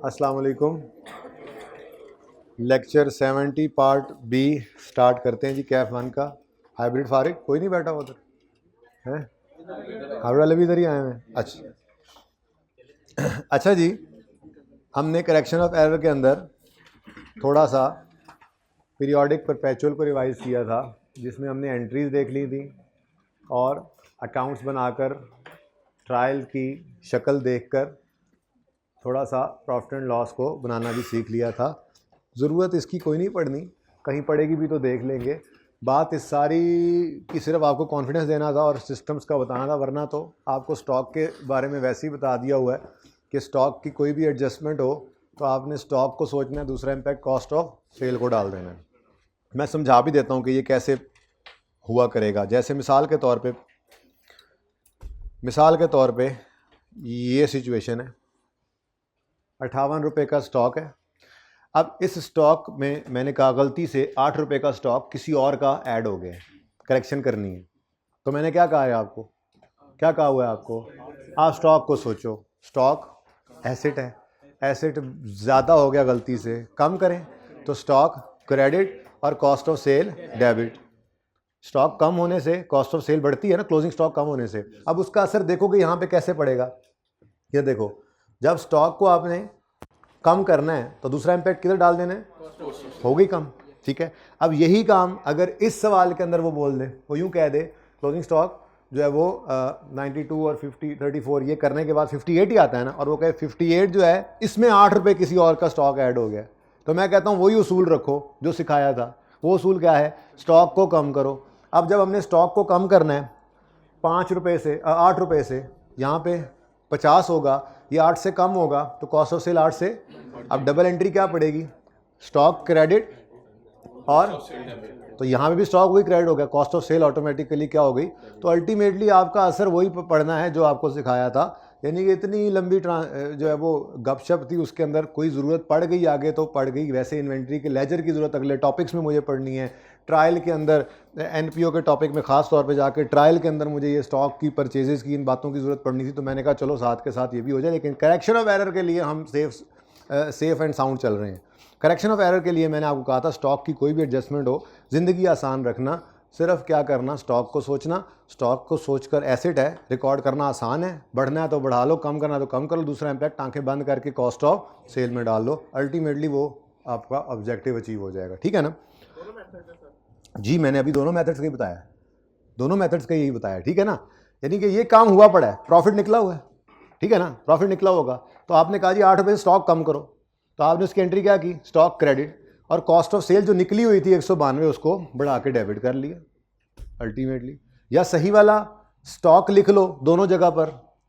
अस्सलाम वालेकुम। Lecture 70 part B start करते हैं जी। कैफ वन का हाइब्रिड फारिग कोई नहीं बैठा उधर है, हाइब्रिड वाले भी इधर ही आए हुए हैं। अच्छा जी, हमने करेक्शन ऑफ एरर के अंदर थोड़ा सा पीरियोडिक परपेचुअल को रिवाइज किया था, जिसमें हमने एंट्रीज देख ली थी और अकाउंट्स बनाकर ट्रायल की शक्ल देखकर थोड़ा सा प्रॉफिट एंड लॉस को बनाना भी सीख लिया था। ज़रूरत इसकी कोई नहीं पड़नी, कहीं पड़ेगी भी तो देख लेंगे। बात इस सारी की सिर्फ आपको कॉन्फिडेंस देना था और सिस्टम्स का बताना था, वरना तो आपको स्टॉक के बारे में वैसे ही बता दिया हुआ है कि स्टॉक की कोई भी एडजस्टमेंट हो तो आपने स्टॉक को सोचना है, दूसरा इम्पैक्ट कॉस्ट ऑफ सेल को डाल देना है। मैं समझा भी देता हूँ कि ये कैसे हुआ करेगा। जैसे मिसाल के तौर पे ये सिचुएशन है, 58 रुपये का स्टॉक है। अब इस स्टॉक में मैंने कहा गलती से 8 रुपये का स्टॉक किसी और का ऐड हो गया है, करेक्शन करनी है। तो मैंने क्या कहा है आपको, क्या कहा हुआ है आपको, आप स्टॉक को सोचो। स्टॉक एसेट है, एसेट ज़्यादा हो गया गलती से, कम करें तो स्टॉक क्रेडिट और cost of sale debit. Stock कम होने से कॉस्ट ऑफ सेल बढ़ती है ना, क्लोजिंग स्टॉक कम होने से। अब उसका असर देखोगे यहाँ पे कैसे पड़ेगा। ये देखो, जब स्टॉक को आपने कम करना है तो दूसरा इम्पैक्ट किधर डाल देना है, हो गई कम, ठीक है। अब यही काम अगर इस सवाल के अंदर वो बोल दे, वो यूँ कह दे क्लोजिंग स्टॉक जो है वो 92 और 34 ये करने के बाद 58 ही आता है ना, और वो कहे 58 जो है इसमें 8 रुपये किसी और का स्टॉक ऐड हो गया, तो मैं कहता हूँ वही उसूल रखो जो सिखाया था। वो उसूल क्या है, स्टॉक को कम करो। अब जब हमने स्टॉक को कम करना है 8 रुपये से यहाँ पे 50 होगा, ये 8 से कम होगा तो कॉस्ट ऑफ सेल 8 से। अब डबल एंट्री क्या पड़ेगी, स्टॉक क्रेडिट और तो यहाँ पे भी स्टॉक वही क्रेडिट हो गया, कॉस्ट ऑफ सेल ऑटोमेटिकली क्या हो गई। तो अल्टीमेटली आपका असर वही पड़ना है जो आपको सिखाया था। यानी कि इतनी लंबी जो है वो गपशप थी, उसके अंदर कोई ज़रूरत पड़ गई आगे तो पड़ गई। वैसे इन्वेंट्री के लेजर की ज़रूरत अगले टॉपिक्स में मुझे पढ़नी है। ट्रायल के अंदर एनपीओ के टॉपिक में ख़ास तौर पे जाके ट्रायल के अंदर मुझे ये स्टॉक की परचेजेस की इन बातों की ज़रूरत पड़नी थी, तो मैंने कहा चलो साथ के साथ ये भी हो जाए। लेकिन करेक्शन ऑफ एरर के लिए हम सेफ एंड साउंड चल रहे हैं। करेक्शन ऑफ एरर के लिए मैंने आपको कहा था स्टॉक की कोई भी एडजस्टमेंट हो, ज़िंदगी आसान रखना, सिर्फ क्या करना, स्टॉक को सोचना। स्टॉक को सोचकर एसेट है, रिकॉर्ड करना आसान है, बढ़ना है तो बढ़ा लो, कम करना है तो कम कर लो, दूसरा इम्पैक्ट आंखें बंद करके कॉस्ट ऑफ सेल में डाल लो। अल्टीमेटली वो आपका ऑब्जेक्टिव अचीव हो जाएगा, ठीक है ना। जी मैंने अभी दोनों मेथड्स का ही बताया, दोनों मेथड्स का यही बताया, ठीक है ना। यानी कि ये काम हुआ पड़ा है, प्रॉफिट निकला हुआ है, ठीक है ना, प्रॉफिट निकला होगा। तो आपने कहा जी 8 रुपये से स्टॉक कम करो, तो आपने उसकी एंट्री क्या की, स्टॉक क्रेडिट, और कॉस्ट ऑफ सेल जो निकली हुई थी 192 उसको बढ़ा के डेबिट कर लिया अल्टीमेटली। या सही वाला स्टॉक लिख लो दोनों जगह पर,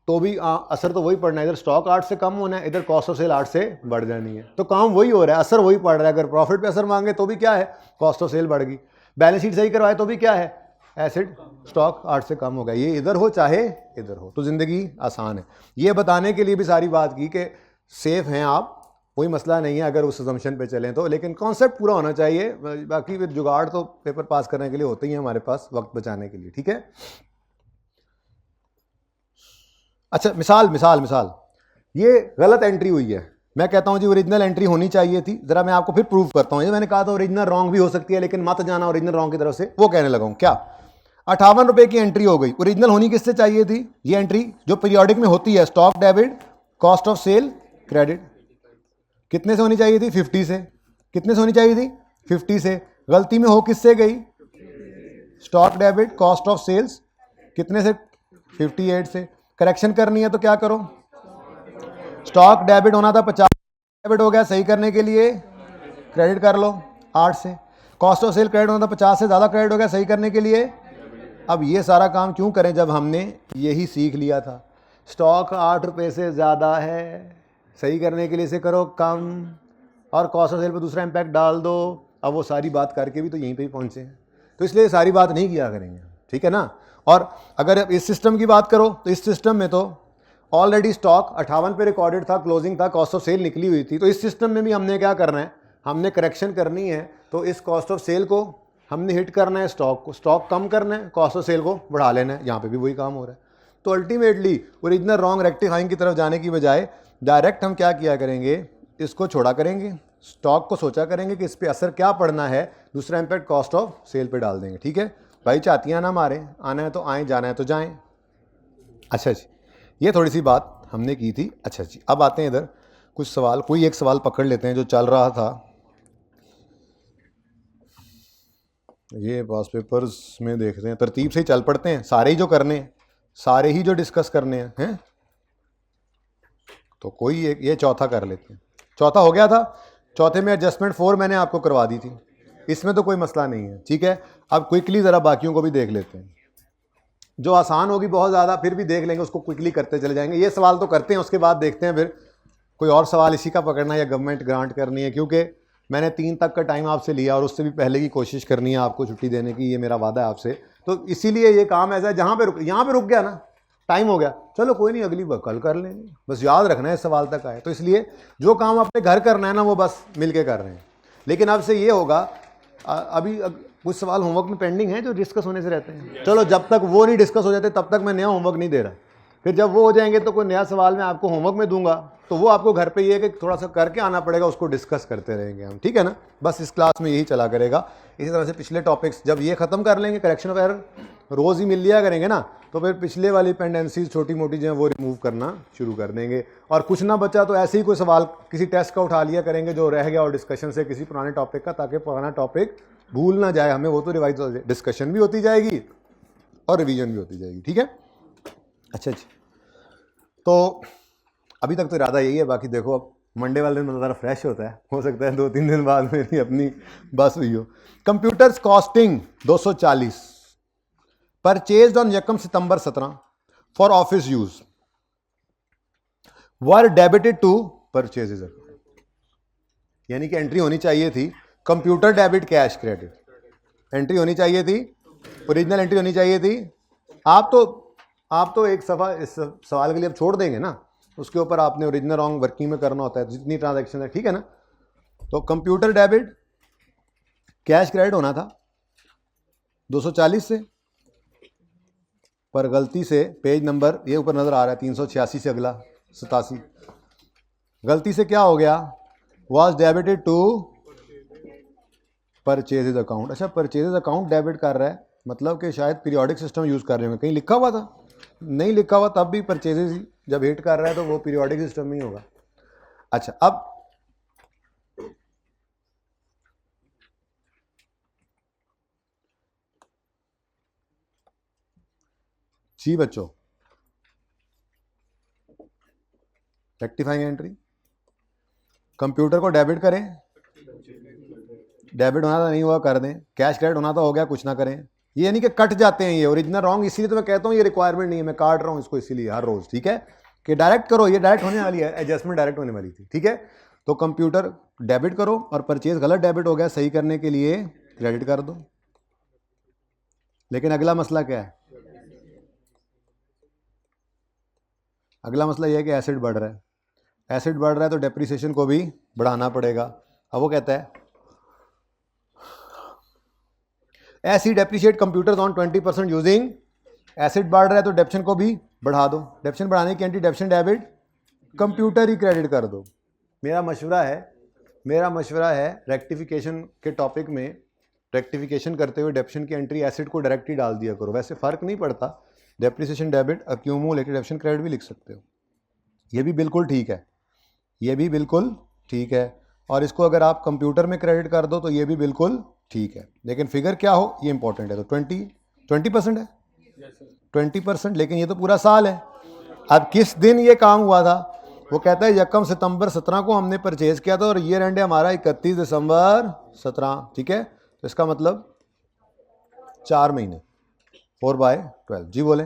तो भी असर तो वही पड़ना है। इधर स्टॉक 8 से कम होना है, इधर कॉस्ट ऑफ सेल 8 से बढ़ जानी है, तो काम वही हो रहा है, असर वही पड़ रहा है। अगर प्रॉफिट पे असर मांगे तो भी क्या है, कॉस्ट ऑफ सेल बढ़ गई। बैलेंस शीट सही करवाए तो भी क्या है, एसेट स्टॉक 8 से कम हो गया। ये इधर हो चाहे इधर हो, तो ज़िंदगी आसान है। ये बताने के लिए भी सारी बात की कि सेफ हैं आप, कोई मसला नहीं है अगर उस असम्पशन पे चलें तो, लेकिन कॉन्सेप्ट पूरा होना चाहिए। बाकी फिर जुगाड़ तो पेपर पास करने के लिए होते ही हैं हमारे पास, वक्त बचाने के लिए, ठीक है। अच्छा मिसाल ये गलत एंट्री हुई है, मैं कहता हूं जी ओरिजिनल एंट्री होनी चाहिए थी। जरा मैं आपको फिर प्रूव करता हूं। ये मैंने कहा था ओरिजिनल रॉन्ग भी हो सकती है, लेकिन मत जाना ओरिजिनल रॉन्ग की तरफ से, वो कहने लगा हूं। क्या 58 रुपये की एंट्री हो गई, ओरिजिनल होनी किससे चाहिए थी, ये एंट्री जो पीरियोडिक में होती है, stock debit cost of cell credit, कितने से होनी चाहिए थी, 50 से। कितने से होनी चाहिए थी, 50 से। गलती में हो किससे गई, stock debit cost of sales कितने से, 58 से। करेक्शन करनी है तो क्या करो, स्टॉक डेबिट होना था 50, डेबिट हो गया, सही करने के लिए क्रेडिट कर लो 8 से। कॉस्ट ऑफ सेल क्रेडिट होना था 50 से, ज़्यादा क्रेडिट हो गया, सही करने के लिए। अब ये सारा काम क्यों करें जब हमने यही सीख लिया था, स्टॉक 8 रुपये से ज़्यादा है, सही करने के लिए इसे करो कम, और कॉस्ट ऑफ सेल पर दूसरा इम्पैक्ट डाल दो। अब वो सारी बात करके भी तो यहीं पे ही पहुँचे हैं, तो इसलिए सारी बात नहीं किया करेंगे, ठीक है ना। और अगर इस सिस्टम की बात करो तो इस सिस्टम में तो ऑलरेडी स्टॉक 58 पे रिकॉर्डेड था, क्लोजिंग था, कॉस्ट ऑफ सेल निकली हुई थी। तो इस सिस्टम में भी हमने क्या करना है, हमने करेक्शन करनी है। तो इस कॉस्ट ऑफ सेल को हमने हिट करना है, स्टॉक को, स्टॉक कम करना है, कॉस्ट ऑफ सेल को बढ़ा लेना है। यहाँ पे भी वही काम हो रहा है। तो अल्टीमेटली ओरिजिनल रॉन्ग रेक्टिफाइंग की तरफ जाने की बजाय डायरेक्ट हम क्या किया करेंगे, इसको छोड़ा करेंगे, स्टॉक को सोचा करेंगे कि इस पे असर क्या पड़ना है, दूसरा इम्पैक्ट कॉस्ट ऑफ सेल पे डाल देंगे। ठीक है भाई, चातियाँ ना मारें, आना है तो आएँ, जाना है तो जाएँ। अच्छा जी, ये थोड़ी सी बात हमने की थी। अच्छा जी, अब आते हैं इधर कुछ सवाल, कोई एक सवाल पकड़ लेते हैं जो चल रहा था। ये पास पेपर्स में देखते हैं, तरतीब से ही चल पड़ते हैं, सारे ही जो करने हैं, सारे ही जो डिस्कस करने हैं तो कोई एक ये चौथा कर लेते हैं। चौथा हो गया था, चौथे में एडजस्टमेंट 4 मैंने आपको करवा दी थी, इसमें तो कोई मसला नहीं है। ठीक है, अब क्विकली ज़रा बाकियों को भी देख लेते हैं, जो आसान होगी बहुत ज़्यादा फिर भी देख लेंगे, उसको क्विकली करते चले जाएंगे। ये सवाल तो करते हैं, उसके बाद देखते हैं फिर कोई और सवाल इसी का पकड़ना है या गवर्नमेंट ग्रांट करनी है, क्योंकि मैंने 3 तक का टाइम आपसे लिया और उससे भी पहले की कोशिश करनी है आपको छुट्टी देने की, ये मेरा वादा है आपसे। तो इसीलिए ये काम ऐसा है, जहाँ पे यहाँ पे रुक गया ना, टाइम हो गया, चलो कोई नहीं, अगली बार कल कर लेंगे, बस याद रखना है इस सवाल तक आए। तो इसलिए जो काम अपने घर करना है ना, वो बस मिल के कर रहे हैं। लेकिन अब से ये होगा, अभी कुछ सवाल होमवर्क में पेंडिंग है जो डिस्कस होने से रहते हैं। चलो जब तक वो नहीं डिस्कस हो जाते तब तक मैं नया होमवर्क नहीं दे रहा, फिर जब वो हो जाएंगे तो कोई नया सवाल मैं आपको होमवर्क में दूंगा, तो वो आपको घर पे ये है कि थोड़ा सा करके आना पड़ेगा, उसको डिस्कस करते रहेंगे हम। ठीक है ना, बस इस क्लास में यही चला करेगा। इसी तरह से पिछले टॉपिक्स जब ये ख़त्म कर लेंगे, करेक्शन ऑफ एरर रोज़ ही मिल लिया करेंगे ना, तो फिर पिछले वाली पेंडेंसीज छोटी मोटी जो है वो रिमूव करना शुरू कर देंगे। और कुछ ना बचा तो ऐसे ही कोई सवाल किसी टेस्ट का उठा लिया करेंगे जो रह गया, और डिस्कशन से किसी पुराने टॉपिक का, ताकि पुराना टॉपिक भूल ना जाए हमें, वो तो रिवाइज हो जाए, डिस्कशन भी होती जाएगी और रिवीजन भी होती जाएगी। ठीक है, अच्छा जी, तो अभी तक तो इरादा यही है। बाकी देखो, अब मंडे वाले दिन ज़रा फ्रेश होता है, हो सकता है 2-3 दिन बाद मेरी अपनी बस हुई हो। कंप्यूटर्स कॉस्टिंग 240 परचेज्ड ऑन यकम सितंबर 17 for office use were debited to purchases account, यानी कि एंट्री होनी चाहिए थी computer debit cash credit, entry होनी चाहिए थी, ओरिजिनल एंट्री होनी चाहिए थी। आप तो एक सफ़ा इस सवाल के लिए अब छोड़ देंगे ना, उसके ऊपर आपने ओरिजिनल रॉन्ग वर्किंग में करना होता है, जितनी ट्रांजैक्शन है। ठीक है ना, तो कंप्यूटर डेबिट कैश क्रेडिट होना था 240 से, पर गलती से पेज नंबर ये ऊपर नज़र आ रहा है 386 से अगला 87, गलती से क्या हो गया, was debited to purchases account. अच्छा, परचेजेज अकाउंट डेबिट कर रहा है, मतलब कि शायद पीरियोडिक सिस्टम यूज़ कर रहे होंगे, कहीं लिखा हुआ था, नहीं लिखा हुआ तब भी परचेजेज जब हिट कर रहा है तो वो पीरियोडिक सिस्टम में ही होगा। अच्छा, अब जी बच्चों, रेक्टिफाइंग एंट्री, कंप्यूटर को डेबिट करें, डेबिट होना था नहीं हुआ कर दें, कैश क्रेडिट होना था हो गया कुछ ना करें। ये नहीं कि कट जाते हैं ये ओरिजिनल रॉन्ग, इसीलिए तो मैं कहता हूँ ये रिक्वायरमेंट नहीं है, मैं काट रहा हूँ इसको इसीलिए हर रोज। ठीक है, कि डायरेक्ट करो, ये डायरेक्ट होने वाली है, एडजस्टमेंट डायरेक्ट होने वाली थी। ठीक है, तो कंप्यूटर डेबिट करो और परचेज गलत डेबिट हो गया, सही करने के लिए क्रेडिट कर दो। लेकिन अगला मसला क्या है, अगला मसला यह है कि एसिड बढ़ रहा है, एसिड बढ़ रहा है तो डेप्रिसिएशन को भी बढ़ाना पड़ेगा। अब वो कहता है ऐसी depreciate computers on 20% using, acid बढ़ रहा है तो डेप्शन को भी बढ़ा दो, डेप्शन बढ़ाने की एंटी डेप्शन डेबिट कंप्यूटर ही क्रेडिट कर दो। मेरा मशवरा है रेक्टिफिकेशन के टॉपिक में रेक्टिफिकेशन करते हुए डेप्शन की एंट्री एसिड को डायरेक्ट ही डाल दिया करो, वैसे फ़र्क नहीं पड़ता, डेप्रिसिएशन डेबिट अक्यूमुलेटेड डेप्शन क्रेडिट भी लिख सकते हो, ये भी बिल्कुल ठीक है, ये भी बिल्कुल ठीक है। और इसको अगर आप कंप्यूटर में क्रेडिट कर दो तो ये भी बिल्कुल ठीक है, लेकिन फिगर क्या हो ये इंपॉर्टेंट है। तो 20% है, 20%, लेकिन ये तो पूरा साल है। अब किस दिन ये काम हुआ था, वो कहता है यकम सितंबर 17 को हमने परचेज किया था और ईयर एंड है हमारा 31 दिसंबर 17। ठीक है, तो इसका मतलब 4 महीने, 4/12। जी बोले,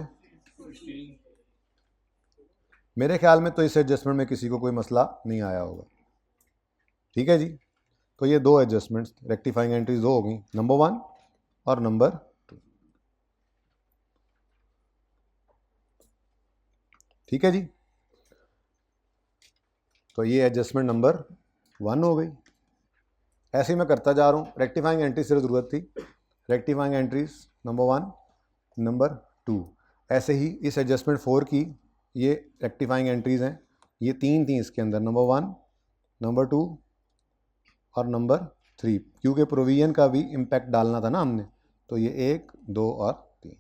मेरे ख्याल में तो इस एडजस्टमेंट में किसी को कोई मसला नहीं आया होगा। ठीक है जी, तो ये 2 एडजस्टमेंट्स रेक्टिफाइंग एंट्रीज 2 हो गई, नंबर 1 और नंबर 2। ठीक है जी, तो ये एडजस्टमेंट नंबर 1 हो गई। ऐसे ही मैं करता जा रहा हूँ, रेक्टिफाइंग एंट्री सिर्फ ज़रूरत थी, रेक्टिफाइंग एंट्रीज नंबर 1 नंबर 2, ऐसे ही इस एडजस्टमेंट 4 की ये रेक्टिफाइंग एंट्रीज हैं, ये 3 थी इसके अंदर, नंबर 1 नंबर 2 और नंबर 3, क्योंकि प्रोविजन का भी इम्पैक्ट डालना था ना हमने, तो ये 1, 2 और 3।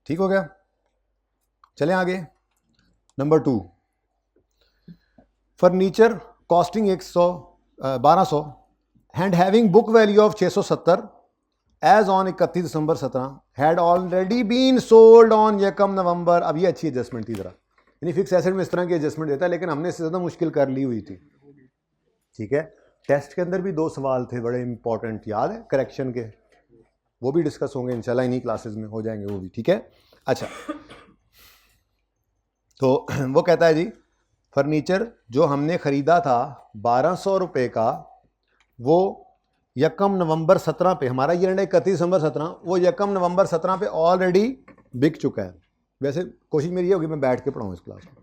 ठीक हो गया। चलें आगे। Number 2, furniture costing 1200 and having book value of 670 as on 31 दिसंबर 17 had already been sold on यकम नवंबर। अब ये अच्छी एडजस्टमेंट थी जरा, यानी फिक्स एसेट में इस तरह की एडजस्टमेंट देता है, लेकिन हमने इससे ज़्यादा मुश्किल कर ली हुई थी। ठीक है, टेस्ट के अंदर भी 2 सवाल थे बड़े इंपॉर्टेंट, याद है, करेक्शन के, वो भी डिस्कस होंगे इंशाल्लाह, इन्हीं क्लासेस में हो जाएंगे वो भी। ठीक है, अच्छा, तो वो कहता है जी फर्नीचर जो हमने ख़रीदा था 1200 रुपये का, वो यकम नवंबर 17 पे, हमारा ईयर एंड 31 दिसंबर 17, वो यकम नवंबर 17 पे ऑलरेडी बिक चुका है। वैसे कोशिश मेरी ये होगी मैं बैठ के पढ़ाऊँ इस क्लास में।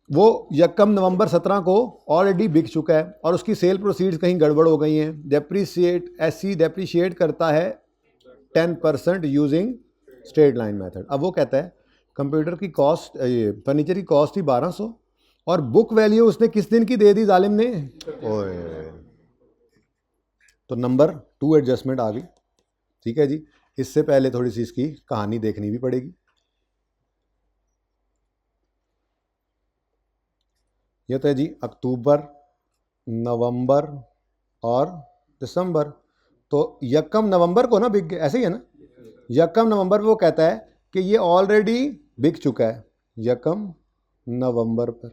वो यकम नवंबर 17 को ऑलरेडी बिक चुका है और उसकी सेल प्रोसीड्स कहीं गड़बड़ हो गई हैं। डेप्रीशिएट करता है 10% यूजिंग स्ट्रेट लाइन मेथड। अब वो कहता है कंप्यूटर की कॉस्ट, ये फर्नीचर की कॉस्ट थी 1200 और बुक वैल्यू उसने किस दिन की दे दी जालिम ने, ओए, तो नंबर 2 एडजस्टमेंट आ गई। ठीक है जी, इससे पहले थोड़ी सी इसकी कहानी देखनी भी पड़ेगी। ये तो है जी अक्टूबर, नवंबर और दिसंबर, तो यकम नवंबर को ना बिक गया, ऐसे ही है ना, यकम नवंबर वो कहता है कि ये ऑलरेडी बिक चुका है यकम नवंबर पर।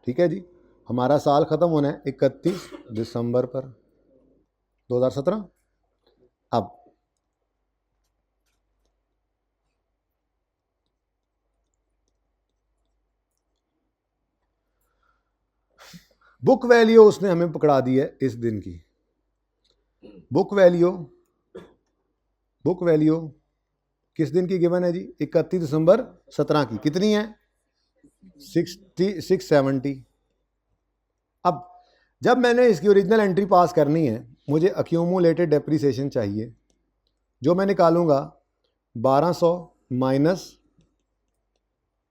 ठीक है जी, हमारा साल ख़त्म होना है 31 दिसंबर पर 2017। अब बुक वैल्यू उसने हमें पकड़ा दी है इस दिन की। बुक वैल्यू किस दिन की गिवन है जी, 31 दिसंबर 17 की। कितनी है, 670। अब जब मैंने इसकी ओरिजिनल एंट्री पास करनी है, मुझे अक्यूमुलेटेड डेप्रीसिएशन चाहिए, जो मैं निकालूंगा 1200 माइनस,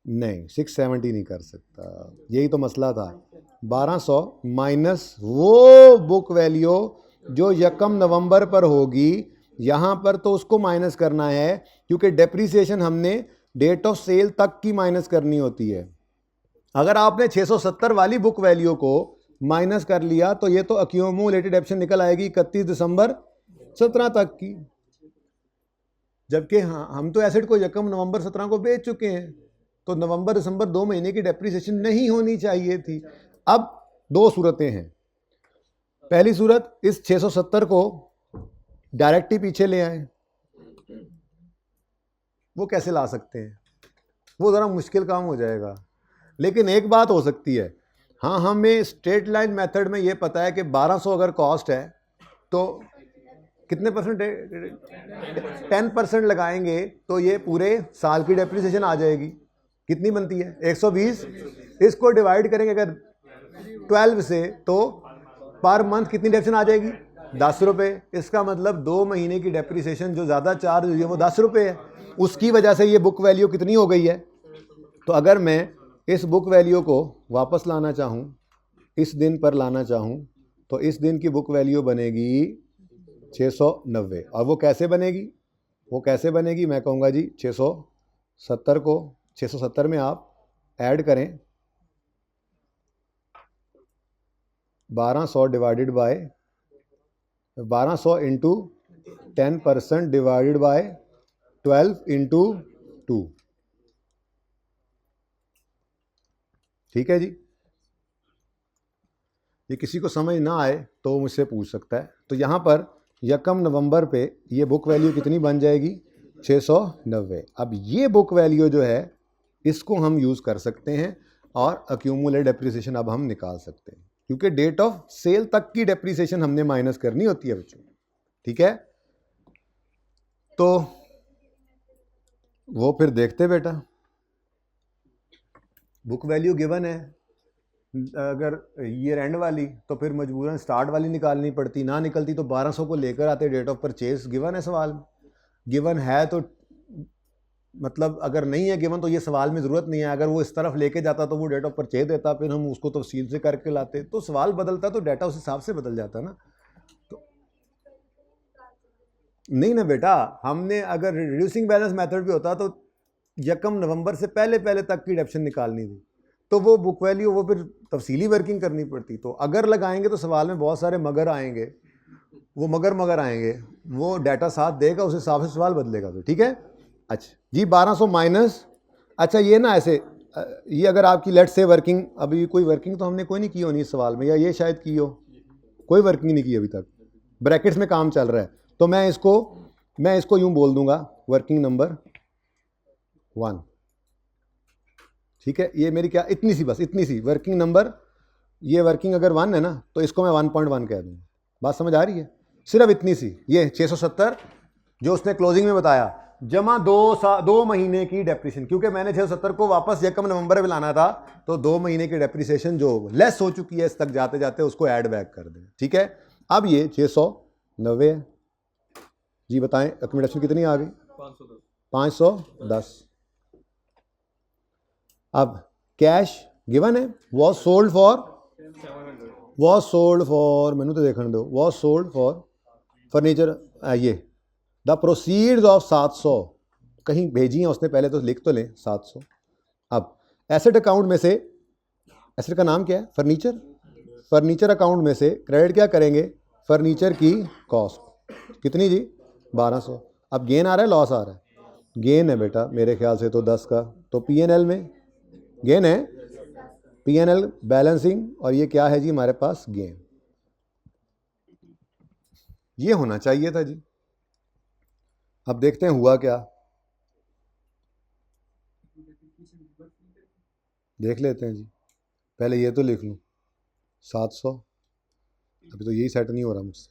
नहीं 670 नहीं कर सकता, यही तो मसला था। 1200 माइनस वो बुक वैल्यू जो यकम नवंबर पर होगी, यहाँ पर तो उसको माइनस करना है क्योंकि डेप्रीसिएशन हमने डेट ऑफ सेल तक की माइनस करनी होती है। अगर आपने 670 वाली बुक वैल्यू को माइनस कर लिया तो ये तो अक्यूमुलेटेड ऑप्शन निकल आएगी 31 दिसंबर 17 तक की, जबकि हाँ हम तो एसेट को यकम नवंबर 17 को बेच चुके हैं, तो नवंबर दिसंबर 2 महीने की डेप्रीसिएशन नहीं होनी चाहिए थी। अब 2 सूरतें हैं। पहली सूरत, इस 670 को डायरेक्ट ही पीछे ले आए, वो कैसे ला सकते हैं, वो ज़रा मुश्किल काम हो जाएगा। लेकिन एक बात हो सकती है, हाँ हमें स्ट्रेट लाइन मेथड में ये पता है कि 1200 अगर कॉस्ट है तो कितने परसेंट, 10% लगाएंगे तो ये पूरे साल की डेप्रीसिएशन आ जाएगी। कितनी बनती है, 120। इसको डिवाइड करेंगे अगर 12 से तो पर मंथ कितनी डेप्रीसिएशन आ जाएगी, 10 रुपये। इसका मतलब 2 महीने की डेप्रीसिएशन जो ज़्यादा चार्ज हुई है वो 10 रुपये है, उसकी वजह से ये बुक वैल्यू कितनी हो गई है। तो अगर मैं इस बुक वैल्यू को वापस लाना चाहूँ, इस दिन पर लाना चाहूँ, तो इस दिन की बुक वैल्यू बनेगी 690। और वो कैसे बनेगी, मैं कहूँगा जी 670 को 670 में आप ऐड करें 1200 divided by 1200 into 10% divided by 12 into 2। ठीक है जी, ये किसी को समझ ना आए तो मुझसे पूछ सकता है। तो यहाँ पर यकम नवंबर पे ये बुक वैल्यू कितनी बन जाएगी, 690। अब ये बुक वैल्यू जो है इसको हम यूज़ कर सकते हैं और अक्यूमुलेटेड डेप्रीसिएशन अब हम निकाल सकते हैं, क्योंकि डेट ऑफ सेल तक की डेप्रीसिएशन हमने माइनस करनी होती है बच्चों। ठीक है, तो वो फिर देखते बेटा, बुक वैल्यू गिवन है, अगर ईयर एंड वाली तो फिर मजबूरन स्टार्ट वाली निकालनी पड़ती, ना निकलती तो 1200 को लेकर आते, डेट ऑफ परचेज गिवन है, सवाल गिवन है तो मतलब अगर नहीं है गिवन तो ये सवाल में ज़रूरत नहीं है, अगर वो इस तरफ लेके जाता तो वो डेट ऑफ परचेज देता, फिर हम उसको तफसील से करके लाते, तो सवाल बदलता तो डाटा उस हिसाब से बदल जाता ना। तो नहीं ना बेटा, हमने अगर रिड्यूसिंग बैलेंस मेथड भी होता तो 1 नवंबर से पहले पहले तक की डेप्शन निकालनी थी, तो वो बुक वैल्यू वो फिर तफसीली वर्किंग करनी पड़ती। तो अगर लगाएंगे तो सवाल में बहुत सारे मगर आएंगे, वो मगर आएंगे, वो डाटा साथ देगा, उस हिसाब से सवाल बदलेगा। तो ठीक है। अच्छा जी, 1200 माइनस, अच्छा ये ना ऐसे, ये अगर आपकी लेट से वर्किंग, अभी कोई वर्किंग तो हमने कोई नहीं की होनी इस सवाल में, या ये शायद की हो, कोई वर्किंग नहीं की अभी तक, ब्रैकेट्स में काम चल रहा है, तो मैं इसको यूं बोल दूंगा वर्किंग नंबर 1। ठीक है, ये मेरी क्या इतनी सी, बस इतनी सी वर्किंग नंबर, ये वर्किंग अगर 1 है ना तो इसको मैं 1.1 कह दूँगा। बात समझ आ रही है? सिर्फ इतनी सी, ये 670 जो उसने क्लोजिंग में बताया, जमा 2 महीने की डेप्रिसिएशन, क्योंकि मैंने 670 को वापस 1 नवंबर में लाना था, तो 2 महीने की डेप्रिसिएशन जो लेस हो चुकी है इस तक जाते जाते उसको ऐड बैक कर दें। ठीक है, अब ये 690 है जी, बताएं अकोमोडेशन कितनी आ गई? 510। अब कैश गिवन है, वॉज सोल्ड फॉर मैनू तो देखने दो, वॉज सोल्ड फॉर फर्नीचर, ये द प्रोसीड्स ऑफ 700 कहीं भेजी हैं उसने, पहले तो लिख तो लें 700। अब एसेट अकाउंट में से, एसेट का नाम क्या है? फर्नीचर। फर्नीचर अकाउंट में से क्रेडिट क्या करेंगे? फर्नीचर की कॉस्ट कितनी जी? 1200। अब गेन आ रहा है लॉस आ रहा है? गेन है बेटा मेरे ख्याल से तो 10 का, तो पीएनएल में गेन है, पीएनएल बैलेंसिंग, और ये क्या है जी हमारे पास? गेन। ये होना चाहिए था जी। अब देखते हैं हुआ क्या, देख लेते हैं जी। पहले ये तो लिख लूँ 700, अभी तो यही सेट नहीं हो रहा मुझसे।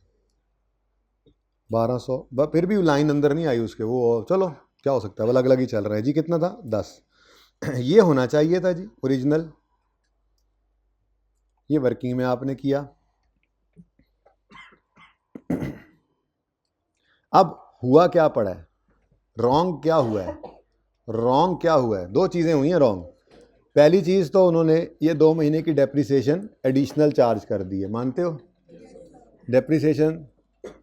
1200 फिर भी लाइन अंदर नहीं आई उसके, वो चलो क्या हो सकता है, वो अलग अलग ही चल रहा है जी। कितना था? 10। ये होना चाहिए था जी ओरिजिनल। ये वर्किंग में आपने किया। अब हुआ क्या पड़ा है? रॉन्ग क्या हुआ है? रॉन्ग क्या हुआ है? 2 चीज़ें हुई हैं रॉन्ग। पहली चीज़ तो उन्होंने ये 2 महीने की डेप्रिसिएशन एडिशनल चार्ज कर दी है, मानते हो? डेप्रिसिएशन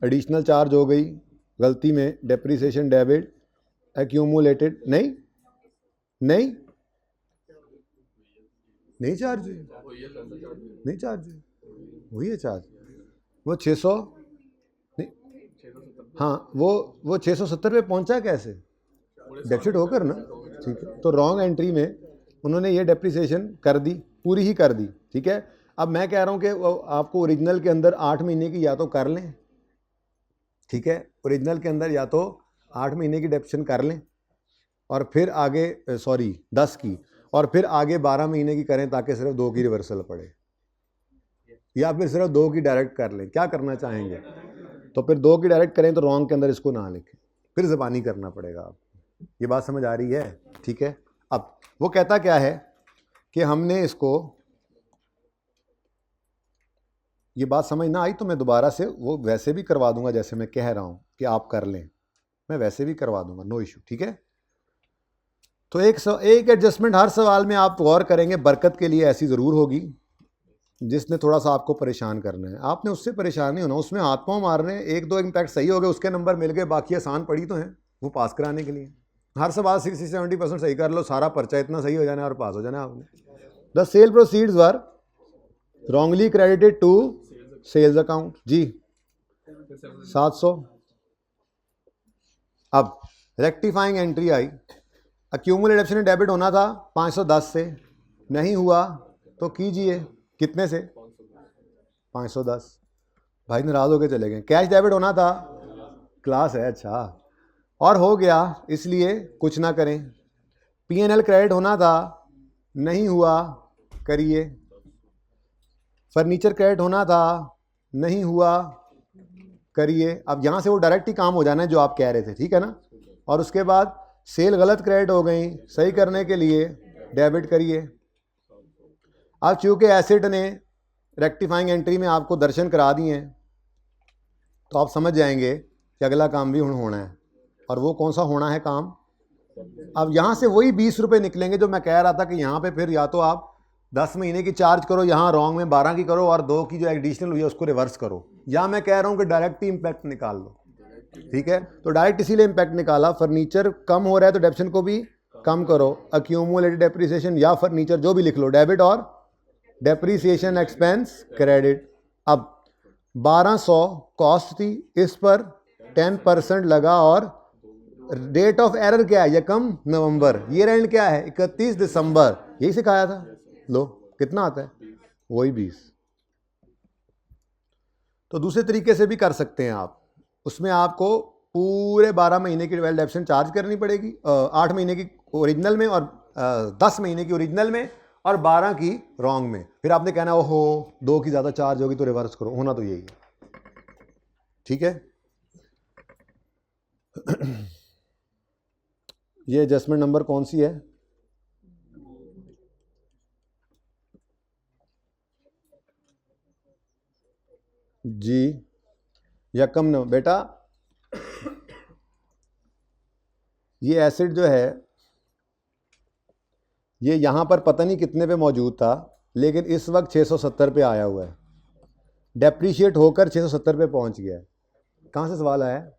एडिशनल चार्ज हो गई गलती में, डेप्रिसिएशन डेबिट एक्यूमुलेटेड, नहीं चार्ज हुई, नहीं चार्ज हुई, वही है चार्ज, वो 600 नहीं, हाँ वो 670 पे पहुंचा कैसे? डेबिट होकर ना। ठीक है, तो रॉन्ग एंट्री में उन्होंने ये डेप्रिसिएशन कर दी, पूरी ही कर दी। ठीक है, अब मैं कह रहा हूँ कि आपको ओरिजिनल के अंदर 8 महीने की या तो कर लें, ठीक है, ओरिजिनल के अंदर या तो 8 महीने की डेप्रिसिएशन कर लें, और फिर आगे 10 की, और फिर आगे 12 महीने की करें ताकि सिर्फ 2 की रिवर्सल पड़े, या फिर सिर्फ 2 की डायरेक्ट कर लें। क्या करना चाहेंगे? तो फिर 2 की डायरेक्ट करें तो रॉन्ग के अंदर इसको ना लिखें, फिर ज़बानी करना पड़ेगा आपको। ये बात समझ आ रही है? ठीक है, अब वो कहता क्या है कि हमने इसको, ये बात समझ ना आई तो मैं दोबारा से वो वैसे भी करवा दूंगा जैसे मैं कह रहा हूँ कि आप कर लें, मैं वैसे भी करवा दूंगा, नो इशू। ठीक है, तो एक एडजस्टमेंट हर सवाल में आप गौर करेंगे, बरकत के लिए ऐसी ज़रूर होगी जिसने थोड़ा सा आपको परेशान करना है। आपने उससे परेशान नहीं होना, उसमें हाथ पाँव मारने, 1-2 इम्पैक्ट सही हो गए, उसके नंबर मिल गए, बाकी आसान पड़ी तो हैं वो पास कराने के लिए। हर सवाल 60-70% सही कर लो, सारा पर्चा इतना सही हो जाना और पास हो जाना आपने। The sale proceeds were wrongly credited to sales account G 700। अब rectifying entry I, accumulated depreciation debit होना था 510 से, नहीं हुआ तो कीजिए कितने से? 510। भाई नाराज होके चले गए। कैश डेबिट होना था, क्लास है अच्छा, और हो गया इसलिए कुछ ना करें। पीएनएल क्रेडिट होना था, नहीं हुआ, करिए। फर्नीचर क्रेडिट होना था, नहीं हुआ, करिए। अब यहाँ से वो डायरेक्ट ही काम हो जाना है जो आप कह रहे थे, ठीक है ना। और उसके बाद सेल गलत क्रेडिट हो गई, सही करने के लिए डेबिट करिए। अब चूँकि एसिड ने रेक्टिफाइंग एंट्री में आपको दर्शन करा दिए हैं तो आप समझ जाएंगे कि अगला काम भी होना है। और वो कौन सा होना है काम? अब यहाँ से वही 20 रुपये निकलेंगे जो मैं कह रहा था कि यहाँ पे फिर या तो आप 10 महीने की चार्ज करो, यहाँ रॉन्ग में 12 की करो और 2 की जो एडिशनल हुई है उसको रिवर्स करो। या मैं कह रहा हूँ कि डायरेक्ट ही इम्पैक्ट निकाल लो, ठीक है। तो डायरेक्ट इसीलिए इम्पैक्ट निकाला, फर्नीचर कम हो रहा है तो डेप्शन को भी कम करो, अक्यूमुलेटेड डेप्रिसिएशन या फर्नीचर जो भी लिख लो, डेबिट और डेप्रिसिएशन एक्सपेंस क्रेडिट। अब 1200 कॉस्ट थी, इस पर 10% लगा और डेट ऑफ एरर क्या है, यकम नवंबर, ईयर एंड क्या है 31 दिसंबर, यही सिखाया था। लो कितना आता है, वही 20। तो दूसरे तरीके से भी कर सकते हैं आप, उसमें आपको पूरे 12 महीने की वेल डेप्शन चार्ज करनी पड़ेगी, 8 महीने की ओरिजिनल में और 10 महीने की ओरिजिनल में और 12 की रॉन्ग में। फिर आपने कहना ओहो 2 की ज़्यादा चार्ज होगी तो रिवर्स करो, होना तो यही है, ठीक है। ये एडजस्टमेंट नंबर कौन सी है, जी यकम न बेटा, ये एसिड जो है ये यहाँ पर पता नहीं कितने पे मौजूद था, लेकिन इस वक्त 670 पे आया हुआ है, डेप्रीशिएट होकर 670 पे पहुँच गया है। कहाँ से सवाल आया है?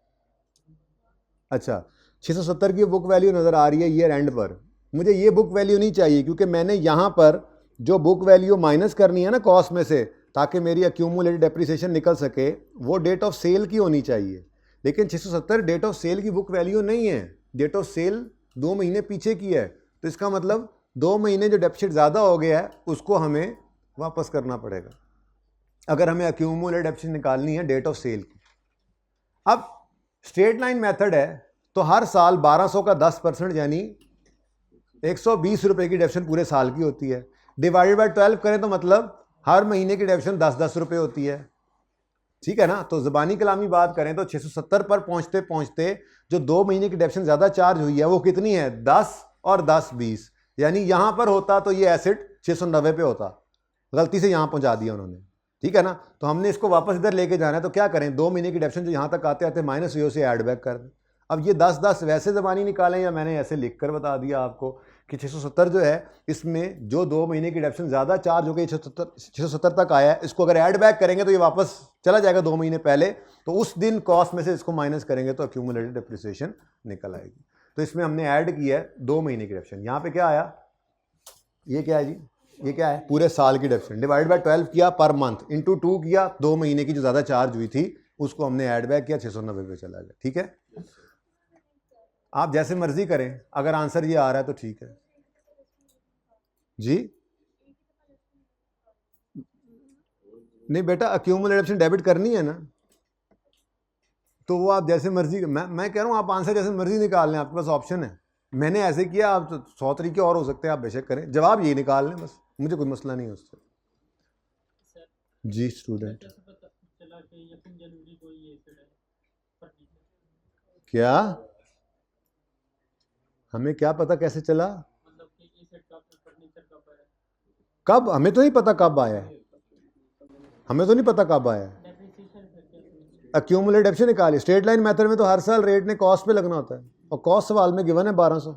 अच्छा 670 की बुक वैल्यू नज़र आ रही है ईयर एंड पर, मुझे ये बुक वैल्यू नहीं चाहिए क्योंकि मैंने यहाँ पर जो बुक वैल्यू माइनस करनी है ना कॉस्ट में से, ताकि मेरी अक्यूमुलेटेड डेप्रिसिएशन निकल सके, वो डेट ऑफ सेल की होनी चाहिए। लेकिन 670 डेट ऑफ सेल की बुक वैल्यू नहीं है, डेट ऑफ सेल 2 महीने पीछे की है। तो इसका मतलब 2 महीने जो डेप्सिट ज़्यादा हो गया है उसको हमें वापस करना पड़ेगा अगर हमें अक्यूमुलेटेड डेप्सिट निकालनी है डेट ऑफ सेल की। अब स्ट्रेट लाइन मेथड है तो हर साल 1200 का 10% यानी 120 रुपये की डेप्शन पूरे साल की होती है। डिवाइडेड बाय 12 करें तो मतलब हर महीने की डेप्शन 10-10 रुपये होती है, ठीक है ना। तो ज़बानी कलामी बात करें तो 670 पर पहुंचते पहुंचते जो 2 महीने की डेप्शन ज़्यादा चार्ज हुई है वो कितनी है, 10 और 10 20, यानी यहाँ पर होता तो ये एसिड 690 पे होता, गलती से यहाँ पहुँचा दिया उन्होंने, ठीक है ना। तो हमने इसको वापस इधर लेके जाना है तो क्या करें, 2 महीने की डेप्शन जो यहाँ तक आते आते माइनस हुई उसे ऐड बैक कर दें। अब ये 10-10 वैसे ज़बानी निकालें या मैंने ऐसे लिख कर बता दिया आपको कि 670 जो है इसमें जो 2 महीने की डेप्शन ज़्यादा चार्ज हो गई 670 तक आया है, इसको अगर ऐड बैक करेंगे तो ये वापस चला जाएगा 2 महीने पहले, तो उस दिन कॉस्ट में से इसको माइनस करेंगे तो अक्यूमुलेटेड डेप्रिसिएशन निकल आएगी। तो इसमें हमने ऐड किया है 2 महीने की डेप्शन। यहाँ पे क्या आया, ये क्या है जी, ये क्या है, पूरे साल की डेप्शन डिवाइड बाय 12 किया पर मंथ इंटू 2 किया, 2 महीने की जो ज़्यादा चार्ज हुई थी उसको हमने ऐड बैक किया, 690 पे चला गया, ठीक है। आप जैसे मर्जी करें, अगर आंसर ये आ रहा है तो ठीक है जी। नहीं बेटा अक्यूमुलेटेड डेप्शन डेबिट करनी है ना, तो वो आप जैसे मर्जी, मैं कह रहा हूँ आप आंसर जैसे मर्जी निकाल लें, आपके पास ऑप्शन है। मैंने ऐसे किया, आप 100 तरीके और हो सकते हैं, आप बेशक करें, जवाब ये निकाल लें बस, मुझे कोई मसला नहीं है उससे। जी स्टूडेंट क्या, हमें क्या पता कैसे चला, कब, हमें तो नहीं पता कब आया है, हमें तो नहीं पता कब आया है। अक्यूमुलेटेड डेप्शन निकाली, स्ट्रेट लाइन मेथड में तो हर साल रेट ने कॉस्ट पे लगना होता है और कॉस्ट सवाल में गिवन है 1200,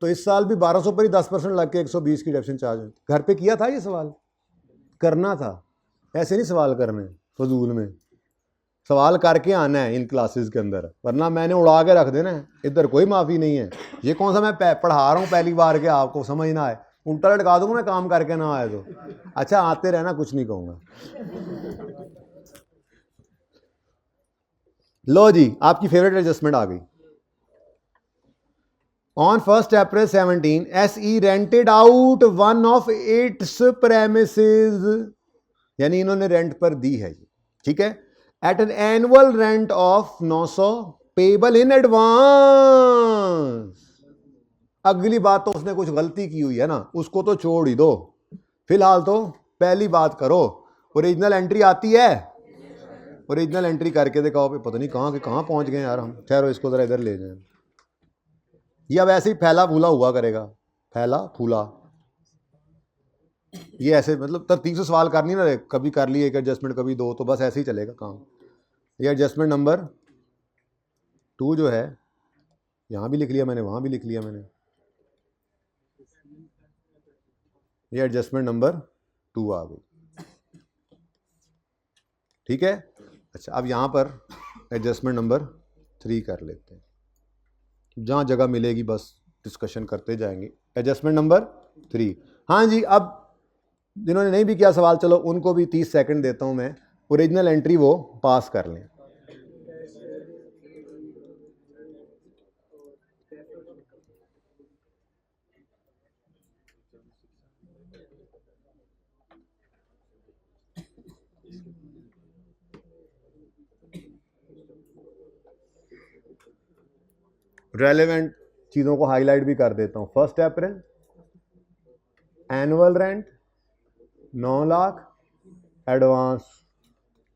तो इस साल भी 1200 पर ही 10% लग के 120 की डेप्शन चार्ज हुई। घर पे किया था ये सवाल, करना था, ऐसे नहीं सवाल करने फजूल में, सवाल करके आना है इन क्लासेस के अंदर, वरना मैंने उड़ा के रख देना है, इधर कोई माफ़ी नहीं है। ये कौन सा मैं पढ़ा रहा हूँ पहली बार के आपको समझ ना आए, उल्टा लटका दूंगा मैं काम करके ना आए तो। अच्छा आते रहना, कुछ नहीं कहूँगा। लो जी आपकी फेवरेट एडजस्टमेंट आ गई। On 1st April 17, SE rented out one of its premises, यानी इन्होंने रेंट पर दी है, ठीक है, at an annual rent of 900 payable in advance. अगली बात तो उसने कुछ गलती की हुई है ना, उसको तो छोड़ ही दो, फिलहाल तो पहली बात करो। ओरिजिनल एंट्री आती है, ओरिजिनल एंट्री करके दिखाओ, पता नहीं कहाँ के कहाँ पहुँच गए यार हम, ठहरो इसको ज़रा इधर ले जाएं। ये अब ऐसे ही फैला फूला हुआ करेगा, फैला फूला, ये ऐसे मतलब तरतीब से सवाल करनी ना, कभी कर लिए एक एडजस्टमेंट कभी दो, तो बस ऐसे ही चलेगा काम। ये एडजस्टमेंट नंबर 2 जो है यहाँ भी लिख लिया मैंने, वहाँ भी लिख लिया मैंने। ये एडजस्टमेंट नंबर 2 आ गई, ठीक है। अच्छा, अब यहाँ पर एडजस्टमेंट नंबर 3 कर लेते हैं, जहाँ जगह मिलेगी बस डिस्कशन करते जाएंगे। एडजस्टमेंट नंबर 3, हाँ जी। अब जिन्होंने नहीं भी किया सवाल, चलो उनको भी 30 सेकंड देता हूँ मैं, ओरिजिनल एंट्री वो पास कर लें। रेलेवेंट चीज़ों को हाईलाइट भी कर देता हूँ। 1 April annual rent 9 lakh advance.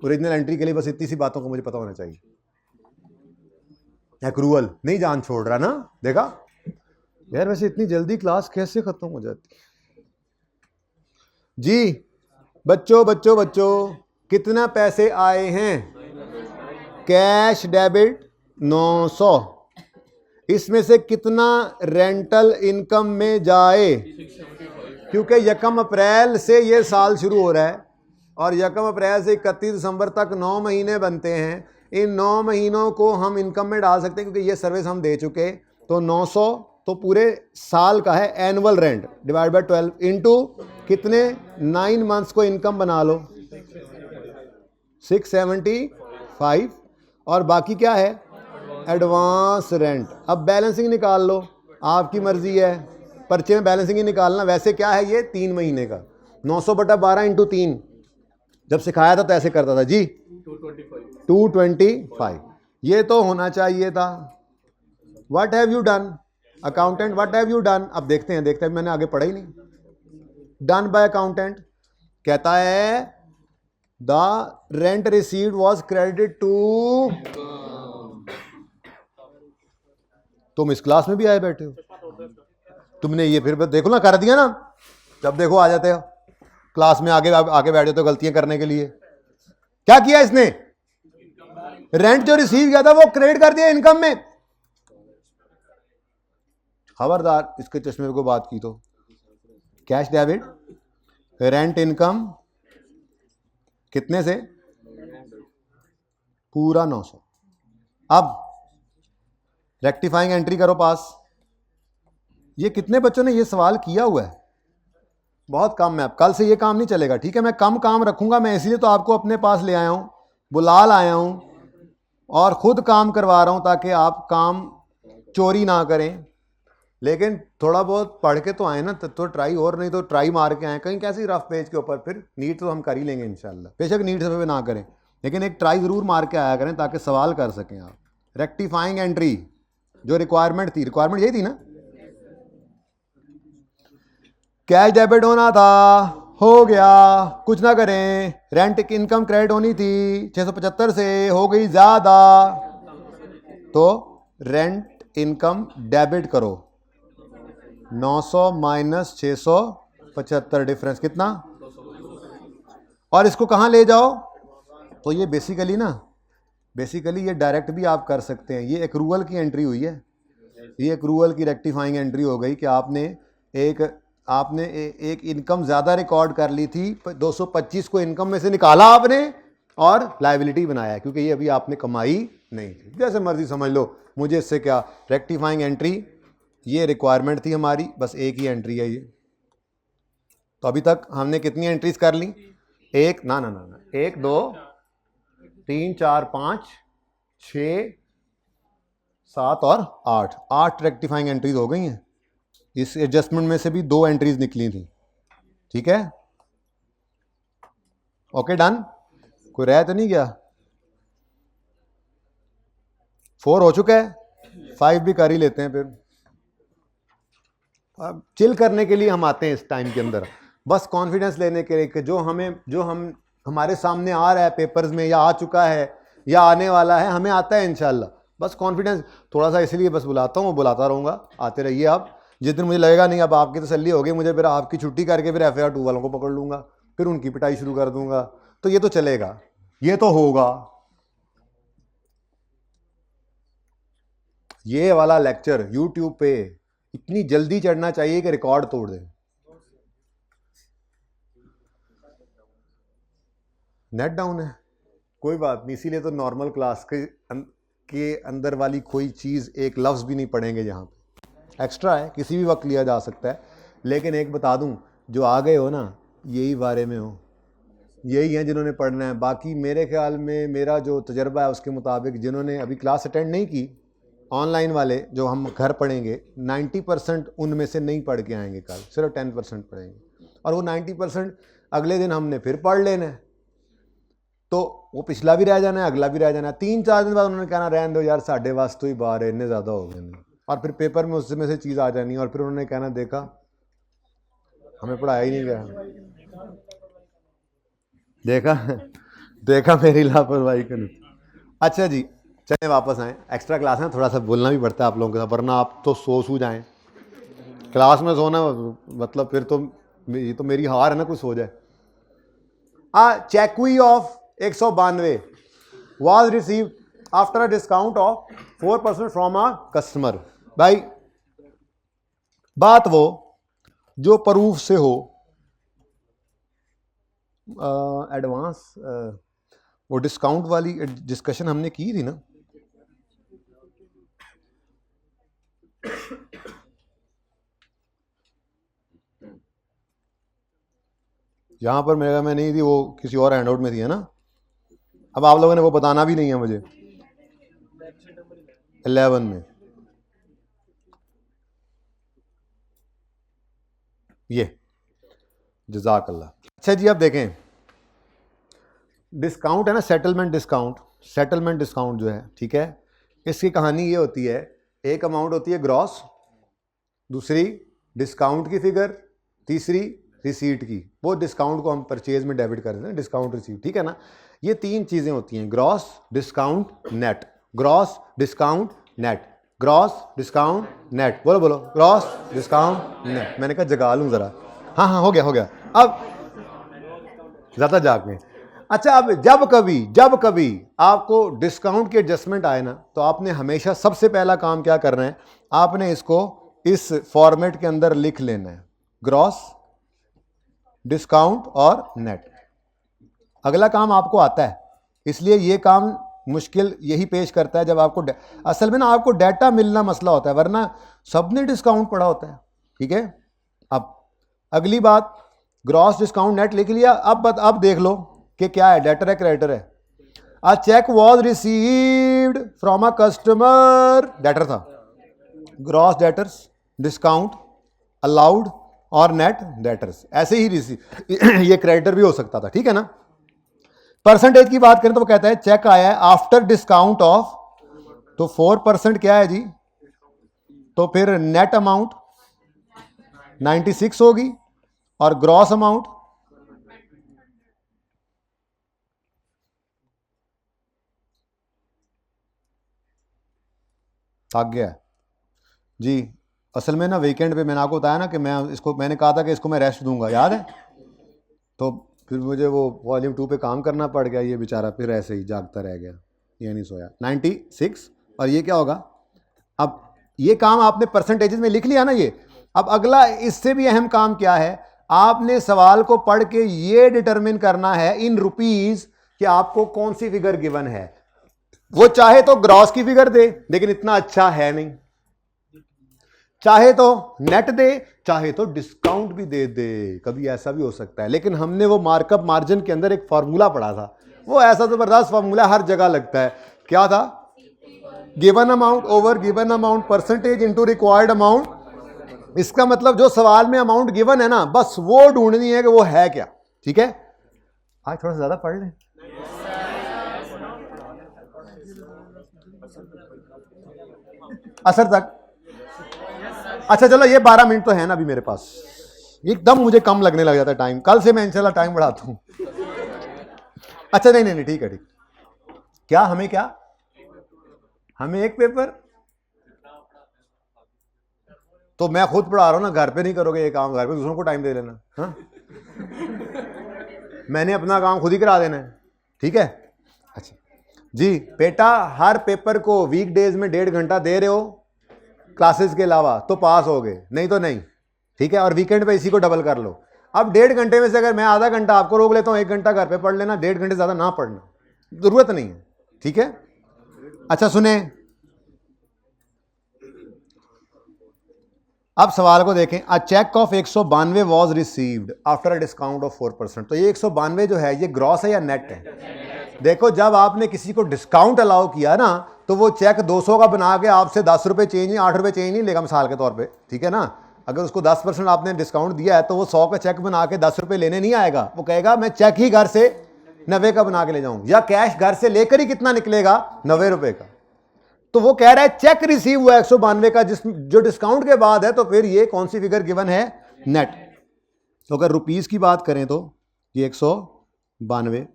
Original entry के लिए बस इतनी सी बातों को मुझे पता होना चाहिए। एक्रूअल नहीं जान छोड़ रहा ना, देखा यार, वैसे इतनी जल्दी क्लास कैसे खत्म हो जाती जी। बच्चों बच्चों बच्चों, कितना पैसे आए हैं? Cash debit 900। इसमें से कितना रेंटल इनकम में जाए? क्योंकि 1 अप्रैल से ये साल शुरू हो रहा है और 1 अप्रैल से 31 दिसंबर तक 9 महीने बनते हैं। इन 9 महीनों को हम इनकम में डाल सकते हैं क्योंकि ये सर्विस हम दे चुके। तो 900 तो पूरे साल का है annual rent, divide by 12 into कितने 9 मंथ्स को इनकम बना लो 675, और बाकी क्या है? Advance rent. अब बैलेंसिंग निकाल लो, आपकी मर्जी है, पर्चे में बैलेंसिंग ही निकालना। वैसे क्या है ये 3 महीने का 900/12 इंटू 3, जब सिखाया था तो ऐसे करता था जी 225। ये तो होना चाहिए था। What have you done accountant, what have you done? अब देखते हैं, मैंने आगे पढ़ा ही नहीं। डन बाय अकाउंटेंट कहता है the rent received was credited to. तुम इस क्लास में भी आए बैठे हो, तुमने ये फिर देखो ना कर दिया ना, जब देखो आ जाते हो क्लास में, आगे बैठे तो गलतियां करने के लिए। क्या किया इसने? रेंट जो रिसीव किया था वो क्रेडिट कर दिया इनकम में। खबरदार इसके चश्मे को बात की तो। कैश डेबिट रेंट इनकम कितने से? पूरा 900। अब रेक्टिफाइंग एंट्री करो पास। ये कितने बच्चों ने ये सवाल किया हुआ है? बहुत कम है। अब कल से ये काम नहीं चलेगा, ठीक है। मैं कम काम रखूंगा, मैं इसलिए तो आपको अपने पास ले आया हूं, बुला लाया हूं और खुद काम करवा रहा हूं ताकि आप काम चोरी ना करें। लेकिन थोड़ा बहुत पढ़ के तो आए ना, तो ट्राई, और नहीं तो ट्राई मार के आए। कहीं कैसी रफ पेज के ऊपर, फिर नीट तो हम कर ही लेंगे इंशाल्लाह। बेशक नीट से ना करें, लेकिन एक ट्राई ज़रूर मार के आया करें ताकि सवाल कर सकें आप। रेक्टिफाइंग एंट्री जो रिक्वायरमेंट थी, रिक्वायरमेंट यही थी ना, कैश डेबिट होना था, हो गया, कुछ ना करें। रेंट इनकम क्रेडिट होनी थी 675 से, हो गई ज़्यादा, तो रेंट इनकम डेबिट करो। 900 माइनस 675, डिफरेंस कितना? और इसको कहाँ ले जाओ? तो ये बेसिकली ये डायरेक्ट भी आप कर सकते हैं। ये एक्रूअल की एंट्री हुई है, ये एक्रूअल की रेक्टिफाइंग एंट्री हो गई कि आपने एक इनकम ज़्यादा रिकॉर्ड कर ली थी, 225 को इनकम में से निकाला आपने और लायबिलिटी बनाया, क्योंकि ये अभी आपने कमाई नहीं थी। जैसे मर्जी समझ लो, मुझे इससे क्या। रेक्टिफाइंग एंट्री ये रिक्वायरमेंट थी हमारी, बस एक ही एंट्री है ये। तो अभी तक हमने कितनी एंट्रीज कर ली? 1 2 3 4 5 6 7 और 8 रेक्टिफाइंग एंट्रीज हो गई हैं। इस एडजस्टमेंट में से भी 2 एंट्रीज निकली थी, ठीक है। ओके डन, कोई रह तो नहीं गया? 4 हो चुका है, 5 भी कर ही लेते हैं। फिर अब चिल करने के लिए हम आते हैं इस टाइम के अंदर, बस कॉन्फिडेंस लेने के लिए कि जो हम हमारे सामने आ रहा है पेपर्स में, या आ चुका है या आने वाला है, हमें आता है इंशाल्लाह। बस कॉन्फिडेंस थोड़ा सा इसलिए बस बुलाता हूँ, बुलाता रहूँगा, आते रहिए आप। जिस दिन मुझे लगेगा नहीं अब आपकी तसल्ली हो गई, मुझे फिर आपकी छुट्टी करके फिर FAR 2 वालों को पकड़ लूँगा, फिर उनकी पिटाई शुरू कर दूंगा। तो ये तो चलेगा, ये तो होगा, ये वाला लेक्चर यूट्यूब पे इतनी जल्दी चढ़ना चाहिए कि रिकॉर्ड तोड़ दे। नेट डाउन है, कोई बात नहीं, इसीलिए तो नॉर्मल क्लास के अंदर वाली कोई चीज़ एक लफ्ज़ भी नहीं पढ़ेंगे यहाँ पे। एक्स्ट्रा है, किसी भी वक्त लिया जा सकता है। लेकिन एक बता दूँ, जो आ गए हो ना, यही बारे में हो, यही हैं जिन्होंने पढ़ना है। बाकी मेरे ख्याल में, मेरा जो तजर्बा है उसके मुताबिक, जिन्होंने अभी क्लास अटेंड नहीं की, ऑनलाइन वाले जो हम घर पढ़ेंगे, 90% उनमें से नहीं पढ़ के आएंगे कल, सिर्फ 10% पढ़ेंगे। और वो 90% अगले दिन हमने फिर पढ़ लेना है, तो वो पिछला भी रह जाना है, अगला भी रह जाना है। 3-4 दिन बाद उन्होंने कहना रहने दो यार, साढ़े वास्तु ही बाहर है, इतने ज़्यादा हो गए नहीं। और फिर पेपर में उसमें से चीज़ आ जानी, और फिर उन्होंने कहना देखा हमें पढ़ाया ही नहीं गया, देखा देखा मेरी लापरवाही कर। अच्छा जी, चलें वापस आएँ। एक्स्ट्रा क्लास है, थोड़ा सा बोलना भी पड़ता है आप लोगों के साथ, वरना आप तो सो जाएँ। क्लास में सोना मतलब फिर तो ये तो मेरी हार है ना, कुछ सो जाए। चेक हुई of 192 was received after a discount of 4% from a customer। भाई बात वो जो प्रूफ से हो, एडवांस वो डिस्काउंट वाली डिस्कशन हमने की थी ना, यहाँ पर मेरा में नहीं थी, वो किसी और हैंडआउट में थी, है ना। अब आप लोगों ने वो बताना भी नहीं है मुझे। 11 में ये जज़ाकल्लाह। अच्छा जी, अब देखें डिस्काउंट है ना, सेटलमेंट डिस्काउंट। सेटलमेंट डिस्काउंट जो है, ठीक है, इसकी कहानी ये होती है, एक अमाउंट होती है ग्रॉस, दूसरी डिस्काउंट की फिगर, तीसरी रिसीट की। वो डिस्काउंट को हम परचेज में डेबिट कर देते हैं, डिस्काउंट रिसीट, ठीक है ना। ये 3 चीज़ें होती हैं, gross, discount, net. Gross, discount, net. Gross, discount, net. बोलो बोलो, ग्रॉस, डिस्काउंट, नेट। मैंने कहा जगा लूँ ज़रा। हाँ, हो गया। अब ज़्यादा जाग गए। अच्छा, अब जब कभी आपको डिस्काउंट की एडजस्टमेंट आए ना, तो आपने हमेशा सबसे पहला काम क्या करना है, आपने इसको इस फॉर्मेट के अंदर लिख लेना है, ग्रॉस, डिस्काउंट और नेट। अगला काम आपको आता है, इसलिए ये काम मुश्किल यही पेश करता है जब आपको असल में ना आपको डाटा मिलना मसला होता है, वरना सबने डिस्काउंट पढ़ा होता है, ठीक है। अब अगली बात, ग्रॉस, डिस्काउंट, नेट लिख लिया। अब देख लो कि क्या है, डेटर है क्रेडिटर है। A cheque was received from a customer, debtor था, ग्रॉस डेटर्स, डिस्काउंट अलाउड और नेट डेटर्स। ऐसे ही रिसीव ये क्रेडिटर भी हो सकता था, ठीक है ना। परसेंटेज की बात करें तो वो कहता है चेक आया है आफ्टर डिस्काउंट ऑफ, तो 4% क्या है जी, तो फिर नेट अमाउंट 96 होगी और ग्रॉस अमाउंट थक गया जी। असल में ना वीकेंड पे मैंने आपको बताया ना कि मैंने कहा था कि इसको मैं रेस्ट दूंगा, याद है। तो फिर मुझे वो वॉल्यूम 2 पे काम करना पड़ गया, ये बेचारा फिर ऐसे ही जागता रह गया, ये नहीं सोया। 96 और ये क्या होगा। अब ये काम आपने परसेंटेजेस में लिख लिया ना ये। अब अगला इससे भी अहम काम क्या है, आपने सवाल को पढ़ के ये डिटरमिन करना है इन रुपीज कि आपको कौन सी फिगर गिवन है। वो चाहे तो ग्रॉस की फिगर दे, लेकिन इतना अच्छा है नहीं, चाहे तो नेट दे, चाहे तो डिस्काउंट भी दे दे, कभी ऐसा भी हो सकता है। लेकिन हमने वो मार्कअप मार्जिन के अंदर एक फार्मूला पढ़ा था, वो ऐसा जबरदस्त फार्मूला हर जगह लगता है। क्या था, given amount over given amount percentage into required amount. इसका मतलब जो सवाल में अमाउंट गिवन है ना, बस वो ढूंढनी है कि वो है क्या, ठीक है। आज थोड़ा सा ज्यादा पढ़ लें, असर तक। अच्छा चलो, ये 12 मिनट तो है ना अभी मेरे पास, एकदम मुझे कम लगने लग जाता है टाइम। कल से मैं इंशाल्लाह टाइम बढ़ाता हूं। अच्छा नहीं ठीक है, ठीक। क्या हमें एक पेपर, तो मैं खुद पढ़ा रहा हूं ना, घर पे नहीं करोगे ये काम, घर पे दूसरों को टाइम दे लेना। हाँ मैंने अपना काम खुद ही करा देना है, ठीक है। अच्छा जी बेटा, हर पेपर को वीक डेज में 1.5 घंटा दे रहे हो, क्लासेस के अलावा तो पास हो गए, नहीं तो नहीं। ठीक है, और वीकेंड पे इसी को डबल कर लो। अब 1.5 घंटे में से अगर मैं आधा घंटा आपको रोक लेता हूँ, 1 घंटा घर पे पढ़ लेना, 1.5 घंटे ज़्यादा ना पढ़ना, ज़रूरत नहीं है। ठीक है, अच्छा सुने, अब सवाल को देखें। A cheque of 192 was received after a discount of 4%। तो ये 192 जो है ये ग्रॉस है या नेट है? देखो, जब आपने किसी को डिस्काउंट अलाउ किया ना, तो वो चेक 200 का बना के आपसे 10 रुपये चेंज नहीं, 8 रुपये चेंज नहीं लेगा मिसाल के तौर पे। ठीक है ना, अगर उसको 10% आपने डिस्काउंट दिया है तो वो 100 का चेक बना के 10 रुपये लेने नहीं आएगा। वो कहेगा मैं चेक ही घर से 90 का बना के ले जाऊँ, या कैश घर से लेकर ही कितना निकलेगा, 90 रुपये का। तो वो कह रहा है चेक रिसीव हुआ 192 का, जिस जो डिस्काउंट के बाद है, तो फिर ये कौन सी फिगर गिवन है, नेट। तो अगर रुपीस की बात करें तो ये 192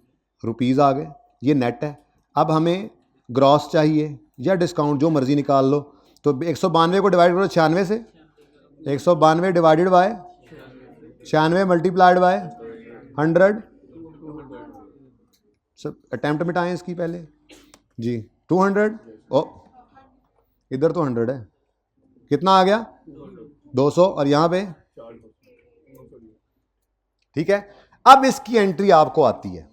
रुपीस आ गए, ये नेट है। अब हमें ग्रॉस चाहिए या डिस्काउंट, जो मर्जी निकाल लो। तो 192 को डिवाइड करो 96 से, 192 डिवाइडेड बाय 96 मल्टीप्लाइड बाय 100। सब अटेम्प्ट मिटाएं इसकी पहले जी। 200, ओ इधर तो 100 है, कितना आ गया 200, और यहां पे ठीक है। अब इसकी एंट्री आपको आती है,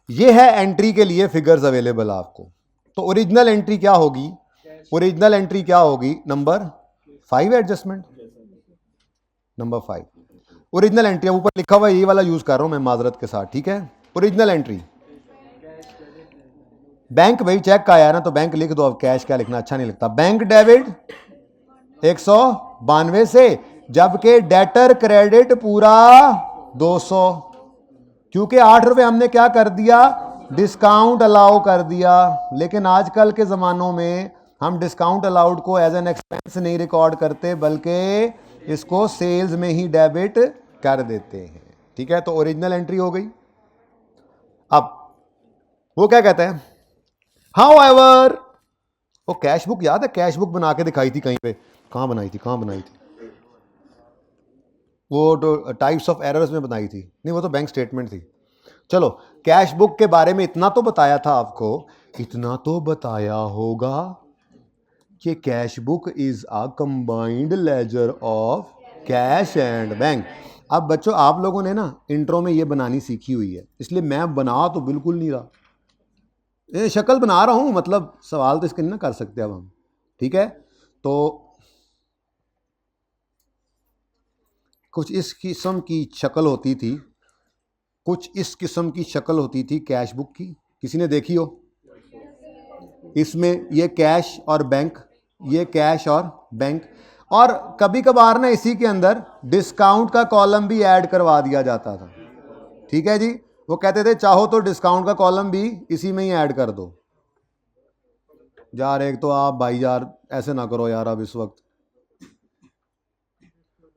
ये है एंट्री के लिए फिगर्स अवेलेबल आपको। तो ओरिजिनल एंट्री क्या होगी, ओरिजिनल एंट्री क्या होगी, number 5 adjustment, number 5 original entry. ऊपर लिखा हुआ ये वाला यूज कर रहा हूं मैं माजरत के साथ। ठीक है, ओरिजिनल एंट्री बैंक, भाई चेक का आया ना तो बैंक लिख दो, अब कैश क्या लिखना अच्छा नहीं लगता। बैंक डेबिट 192 से, जबकि डेटर क्रेडिट पूरा 200, क्योंकि 8 रुपए हमने क्या कर दिया, डिस्काउंट अलाउ कर दिया। लेकिन आजकल के ज़मानों में हम डिस्काउंट अलाउड को एज एन एक्सपेंस नहीं रिकॉर्ड करते, बल्कि इसको सेल्स में ही डेबिट कर देते हैं। ठीक है, तो ओरिजिनल एंट्री हो गई। अब वो क्या कहते हैं, हाउएवर, वो कैश बुक याद है, कैश बुक बना के दिखाई थी कहीं पे, कहां बनाई थी, कहां बनाई थी, वो तो टाइप्स ऑफ एरर्स में बनाई थी, नहीं वो तो बैंक स्टेटमेंट थी। चलो, कैश बुक के बारे में इतना तो बताया था आपको, इतना तो बताया होगा कि cash book is a combined laser of cash and bank. अब बच्चों आप लोगों ने ना इंट्रो में ये बनानी सीखी हुई है, इसलिए मैं बना तो बिल्कुल नहीं रहा, ये शक्ल बना रहा हूं, मतलब सवाल तो इसके नहीं ना कर सकते अब हम। ठीक है, तो कुछ इस किस्म की शक्ल होती थी, कुछ इस किस्म की शक्ल होती थी कैश बुक की, किसी ने देखी हो? इसमें ये कैश और बैंक, ये कैश और बैंक, और कभी कभार ना इसी के अंदर डिस्काउंट का कॉलम भी ऐड करवा दिया जाता था। ठीक है जी, वो कहते थे चाहो तो डिस्काउंट का कॉलम भी इसी में ही ऐड कर दो। यार एक तो आप भाई यार ऐसे ना करो यार, अब इस वक्त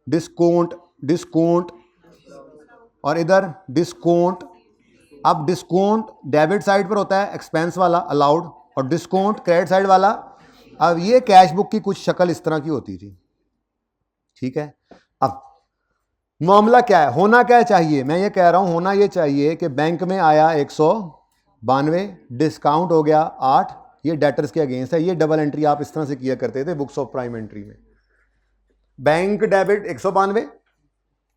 डिस्काउंट, डिस्काउंट और इधर डिस्काउंट। अब डिस्काउंट डेबिट साइड पर होता है, एक्सपेंस वाला अलाउड, और डिस्काउंट क्रेडिट साइड वाला। अब ये कैश बुक की कुछ शक्ल इस तरह की होती थी। ठीक है, अब मामला क्या है, होना क्या चाहिए, मैं ये कह रहा हूं होना ये चाहिए कि बैंक में आया 192, डिस्काउंट हो गया 8, ये डेटर्स के अगेंस्ट है। ये डबल एंट्री आप इस तरह से किया करते थे बुक्स ऑफ प्राइम एंट्री में, बैंक डेबिट 192,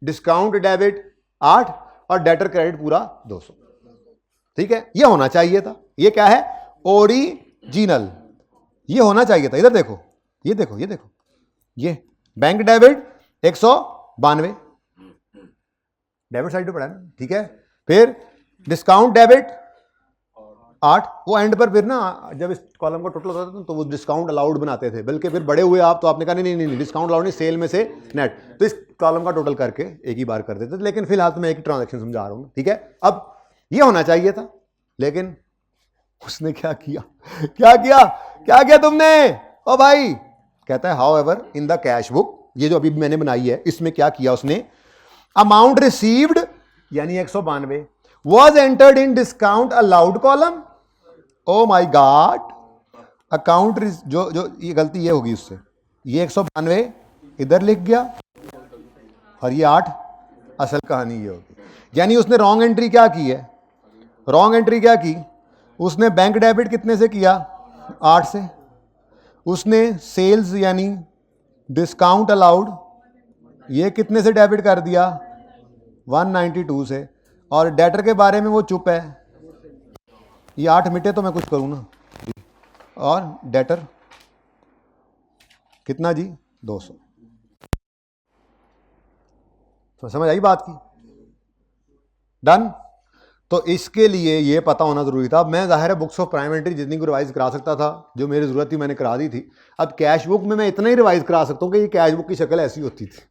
डिस्काउंट डेबिट 8 और डेटर क्रेडिट पूरा 200। ठीक है, ये होना चाहिए था। ये क्या है, ओरिजिनल, ये होना चाहिए था। इधर देखो, ये देखो, ये देखो, ये बैंक डेबिट 192 डेबिट साइड पे पड़ा है ना। ठीक है, फिर डिस्काउंट डेबिट 8, वो एंड पर फिर ना जब इस कॉलम का टोटल होता था तो वो डिस्काउंट अलाउड बनाते थे, बल्कि फिर बड़े हुए आप तो आपने कहा नहीं नहीं नहीं डिस्काउंट अलाउड नहीं, सेल में से नेट, तो इस कॉलम का टोटल करके एक ही बार कर देते थे। लेकिन फिलहाल तो मैं एक ही ट्रांजैक्शन समझा रहा हूं। ठीक है, अब ये होना चाहिए था, लेकिन उसने क्या किया, क्या किया, क्या किया तुमने, ओ भाई, कहता है however in the cash book, ये जो अभी मैंने बनाई है इसमें क्या किया उसने, अमाउंट रिसीव्ड यानी 192 was entered in discount allowed column। Oh my God, account जो ये गलती ये होगी उससे, ये 192 इधर लिख गया और ये 8, असल कहानी ये होगी। यानी उसने रॉन्ग एंट्री क्या की है, रॉन्ग एंट्री क्या की, उसने बैंक डेबिट कितने से किया, 8 से, उसने सेल्स यानी डिस्काउंट अलाउड, ये कितने से डेबिट कर दिया? 192 से। और डेटर के बारे में वो चुप है, ये 8 मिटे तो मैं कुछ करूँ ना। और डेटर कितना जी? 200। तो समझ आई बात की? डन। तो इसके लिए ये पता होना जरूरी था। अब मैं जाहिर है बुक्स ऑफ प्राइम एंट्री जितनी को रिवाइज करा सकता था, जो मेरी जरूरत थी मैंने करा दी थी। अब कैश बुक में मैं इतना ही रिवाइज करा सकता हूँ कि ये कैश बुक की शक्ल ऐसी होती थी,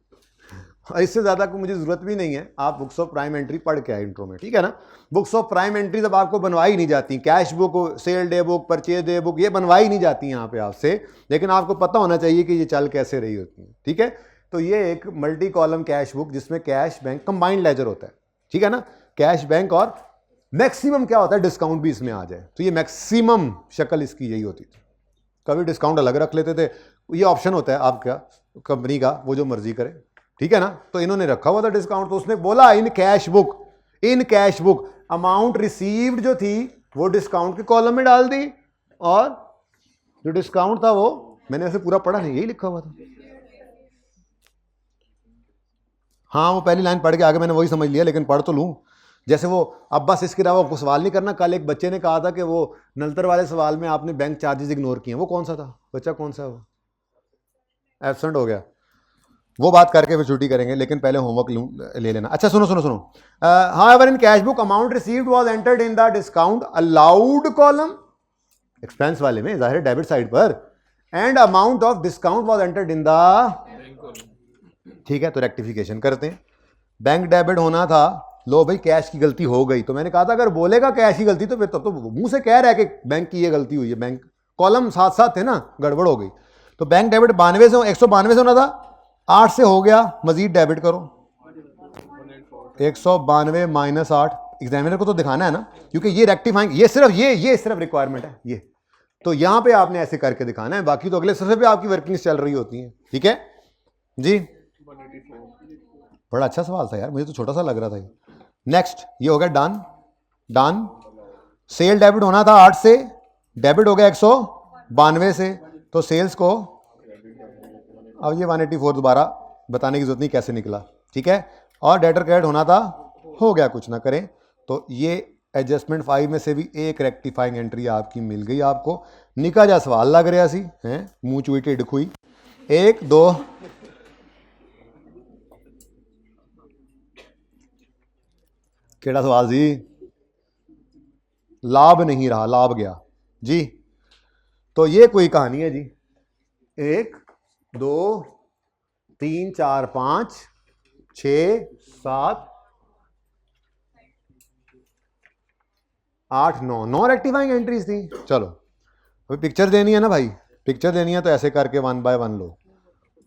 और इससे ज़्यादा को मुझे ज़रूरत भी नहीं है। आप बुक्स ऑफ प्राइम एंट्री पढ़ के आए इंट्रो में, ठीक है ना। बुक्स ऑफ प्राइम एंट्री जब आपको बनवाई नहीं जाती, cash book, sale day book, purchase day book, ये बनवाई नहीं जाती यहाँ पे आपसे, लेकिन आपको पता होना चाहिए कि ये चल कैसे रही होती है, ठीक है। तो ये एक मल्टी कॉलम कैश बुक जिसमें कैश बैंक कंबाइंड लेजर होता है, ठीक है ना। कैश बैंक और मैक्सिमम क्या होता है, डिस्काउंट भी इसमें आ जाए, तो ये मैक्सिमम शक्ल इसकी यही होती थी। कभी डिस्काउंट अलग रख लेते थे, ये ऑप्शन होता है आपका कंपनी का, वो जो मर्जी करे, ठीक है ना। तो इन्होंने रखा हुआ था डिस्काउंट, तो उसने बोला in cash book amount received जो थी वो डिस्काउंट के कॉलम में डाल दी, और जो डिस्काउंट था वो मैंने ऐसे पूरा पढ़ा नहीं, यही लिखा हुआ था। हाँ वो पहली लाइन पढ़ के आगे मैंने वही समझ लिया, लेकिन पढ़ तो लूँ। जैसे वो, अब बस इसके अलावा कोई सवाल नहीं करना। कल एक बच्चे ने कहा था कि वो नलतर वाले सवाल में आपने बैंक चार्जेस इग्नोर किए, वो कौन सा था बच्चा, कौन सा? वो एब्सेंट हो गया, वो बात करके फिर छुट्टी करेंगे, लेकिन पहले होमवर्क ले लेना। अच्छा सुनो सुनो सुनो, however in cash book amount received was entered in the discount allowed column, expense वाले में जाहिर है डेबिट साइड पर, and amount of discount was entered in the, ठीक है। तो रेक्टिफिकेशन करते हैं, बैंक डेबिट होना था, लो भाई कैश की गलती हो गई। तो मैंने कहा था अगर बोलेगा कैश की गलती तो फिर तो मुंह से कह रहा है कि बैंक की ये गलती हुई है, बैंक कॉलम साथ साथ थे ना, गड़बड़ हो गई। तो बैंक डेबिट 92 से 192 से होना था, 8 से हो गया, मजीद डेबिट करो 192 माइनस 8। एग्जामिनर को तो दिखाना है ना, क्योंकि ये रेक्टिफाइंग, ये सिर्फ रिक्वायरमेंट है ये। तो यहां पे आपने ऐसे करके दिखाना है, बाकी तो अगले सफे पे आपकी वर्किंग्स चल रही होती हैं, ठीक है जी। बड़ा अच्छा सवाल था यार, मुझे तो छोटा सा लग रहा था ये। नेक्स्ट ये हो गया डन। सेल डेबिट होना था 8 से, डेबिट हो गया 192 से, तो सेल्स को, अब ये 184 दोबारा बताने की जरूरत नहीं कैसे निकला, ठीक है। और डेटर क्रेडिट होना था, हो गया, कुछ ना करें। तो ये एडजस्टमेंट 5 में से भी एक रेक्टिफाइंग एंट्री आपकी मिल गई आपको। निका जा सवाल लग रहा सी है, मुंह चुई ढिड खुई। 1 2 केड़ा सवाल जी? लाभ नहीं रहा, लाभ गया जी। तो ये कोई कहानी है जी, 1 2 3 4 5 6 7 8 9 रेक्टिफाइंग एंट्रीज थी। चलो अभी पिक्चर देनी है ना भाई, पिक्चर देनी है तो ऐसे करके 1 बाय 1 लो।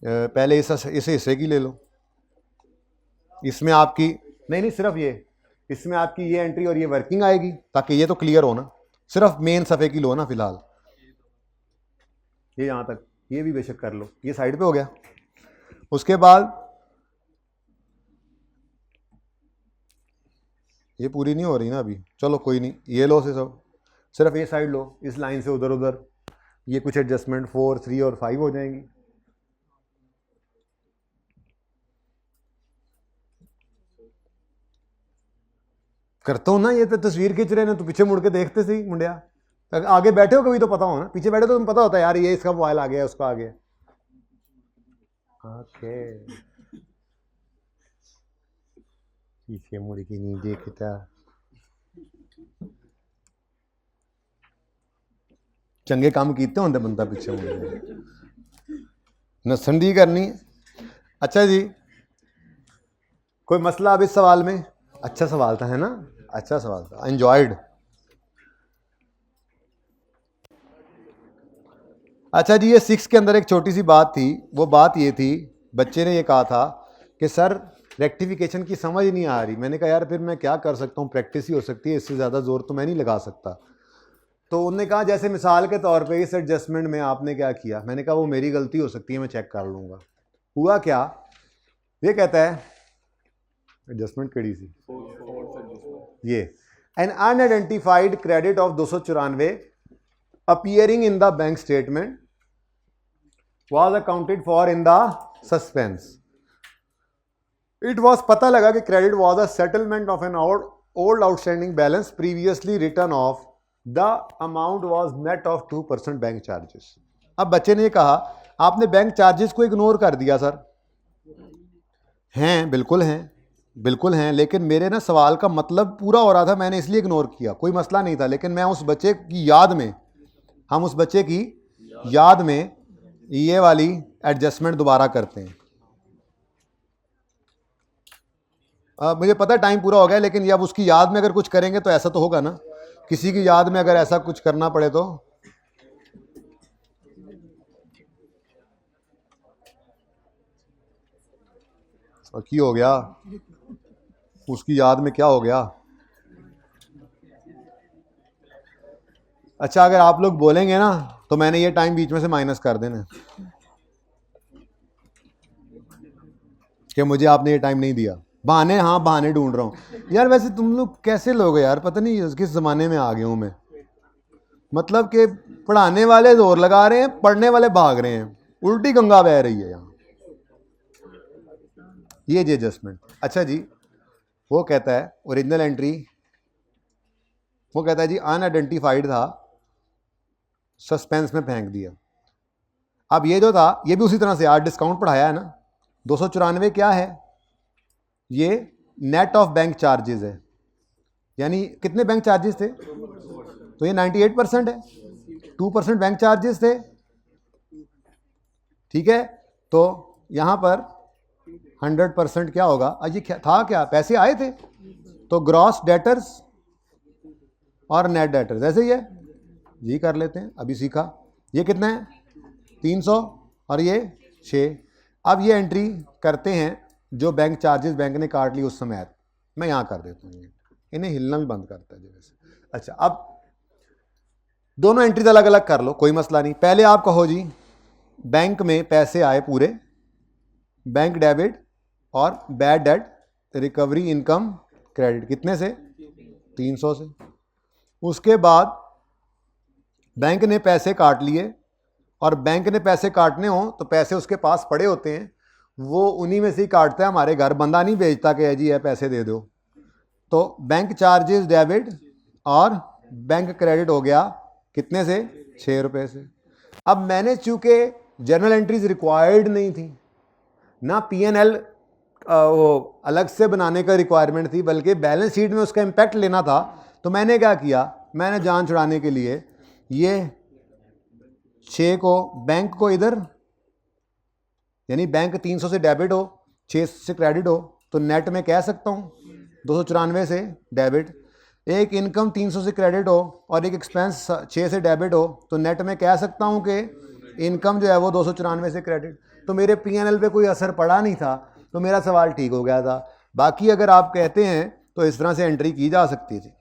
पहले इस हिस्से की ले लो, इसमें आपकी नहीं सिर्फ ये, इसमें आपकी ये एंट्री और ये वर्किंग आएगी, ताकि ये तो क्लियर हो ना। सिर्फ मेन सफ़े की लो ना फिलहाल, ये यहाँ तक, ये भी बेशक कर लो, ये साइड पे हो गया। उसके बाद ये पूरी नहीं हो रही ना अभी, चलो कोई नहीं, ये लो से सब, सिर्फ ये साइड लो, इस लाइन से उधर उधर, ये कुछ एडजस्टमेंट 4 3 और 5 हो जाएंगी। करता हूँ ना, ये तो तस्वीर खींच रहे हैं तो पीछे मुड़ के देखते सी मुंडिया, आगे बैठे हो कभी तो पता हो ना, पीछे बैठे तो तुम पता होता है यार ये इसका मोबाइल आ गया उसका आ गया। ओके पीछे मुड़ के नहीं देखता, चंगे काम कीते होंगे बंदा पीछे मुड़ नसंडी करनी। अच्छा जी कोई मसला अब इस सवाल में? अच्छा सवाल था है ना, अच्छा सवाल था, एंजॉयड। अच्छा जी ये 6 के अंदर एक छोटी सी बात थी, वो बात ये थी, बच्चे ने ये कहा था कि सर रेक्टिफिकेशन की समझ नहीं आ रही। मैंने कहा यार फिर मैं क्या कर सकता हूँ, प्रैक्टिस ही हो सकती है, इससे ज़्यादा जोर तो मैं नहीं लगा सकता। तो उन्होंने कहा जैसे मिसाल के तौर पे इस एडजस्टमेंट में आपने क्या किया, मैंने कहा वो मेरी गलती हो सकती है, मैं चेक कर लूँगा। हुआ क्या, ये कहता है एडजस्टमेंट कड़ी सी, ये an unidentified credit of 294 appearing in the bank statement was accounted for in the suspense. It was पता लगा कि credit was a settlement of an old outstanding balance previously written off. The amount was net of 2% bank charges. अब बच्चे ने कहा आपने bank charges को ignore कर दिया सर। हैं, बिल्कुल हैं, लेकिन मेरे ना सवाल का मतलब पूरा हो रहा था, मैंने इसलिए इग्नोर किया, कोई मसला नहीं था। लेकिन मैं उस बच्चे की याद में, हम उस बच्चे की याद में ये वाली एडजस्टमेंट दोबारा करते हैं। मुझे पता टाइम पूरा हो गया, लेकिन ये अब उसकी याद में अगर कुछ करेंगे तो ऐसा तो होगा ना, किसी की याद में अगर ऐसा कुछ करना पड़े तो। की हो गया, उसकी याद में क्या हो गया? अच्छा, अगर आप लोग बोलेंगे ना तो मैंने ये टाइम बीच में से माइनस कर देना कि मुझे आपने ये टाइम नहीं दिया। बहाने, हाँ बहाने ढूंढ रहा हूँ यार। वैसे तुम लोग कैसे लोग यार, पता नहीं किस ज़माने में आ गया हूँ मैं। मतलब कि पढ़ाने वाले जोर लगा रहे हैं, पढ़ने वाले भाग रहे हैं, उल्टी गंगा बह रही है यहाँ। ये जी एडजस्टमेंट। अच्छा जी, वो कहता है ओरिजिनल एंट्री, वो कहता है जी अनआइडेंटिफाइड था, सस्पेंस में फेंक दिया। अब ये जो था ये भी उसी तरह से, आज डिस्काउंट पढ़ाया है ना, 294 क्या है? ये नेट ऑफ बैंक चार्जेस है, यानी कितने बैंक चार्जेस थे? तो ये 98% है, 2% बैंक चार्जेस थे, ठीक है। तो यहां पर 100% क्या होगा? ये था क्या? पैसे आए थे, तो ग्रॉस डेटर्स और नेट डेटर्स, ऐसे ही है जी। कर लेते हैं, अभी सीखा। ये कितना है? 300 और ये 6। अब ये एंट्री करते हैं जो बैंक चार्जेस बैंक ने काट ली उस समय। मैं यहाँ कर देता हूँ, इन्हें हिलना भी बंद करता है जैसे। अच्छा, अब दोनों एंट्रीज अलग अलग कर लो, कोई मसला नहीं। पहले आप कहो जी बैंक में पैसे आए पूरे, बैंक डेबिट और bad debt recovery income credit, कितने से? 300 से। उसके बाद बैंक ने पैसे काट लिए, और बैंक ने पैसे काटने हो तो पैसे उसके पास पड़े होते हैं, वो उन्हीं में से ही काटता है, हमारे घर बंदा नहीं भेजता कि जी है पैसे दे दो। तो बैंक चार्जेस डेबिट और बैंक क्रेडिट हो गया कितने से? 6 रुपये से। अब मैंने चूंकि जर्नल एंट्रीज रिक्वायर्ड नहीं थी ना, P&L वो अलग से बनाने का रिक्वायरमेंट थी, बल्कि बैलेंस शीट में उसका इम्पैक्ट लेना था, तो मैंने क्या किया? मैंने जान छुड़ाने के लिए ये 6 को बैंक को इधर, यानी बैंक 300 से डेबिट हो, 6 से क्रेडिट हो, तो नेट में कह सकता हूँ 294 से डेबिट। एक इनकम 300 से क्रेडिट हो और एक एक्सपेंस 6 से डेबिट हो, तो नेट में कह सकता हूँ कि इनकम जो है वो 294 से क्रेडिट। तो मेरे P&L पे कोई असर पड़ा नहीं था, तो मेरा सवाल ठीक हो गया था। बाकी अगर आप कहते हैं तो इस तरह से एंट्री की जा सकती थी।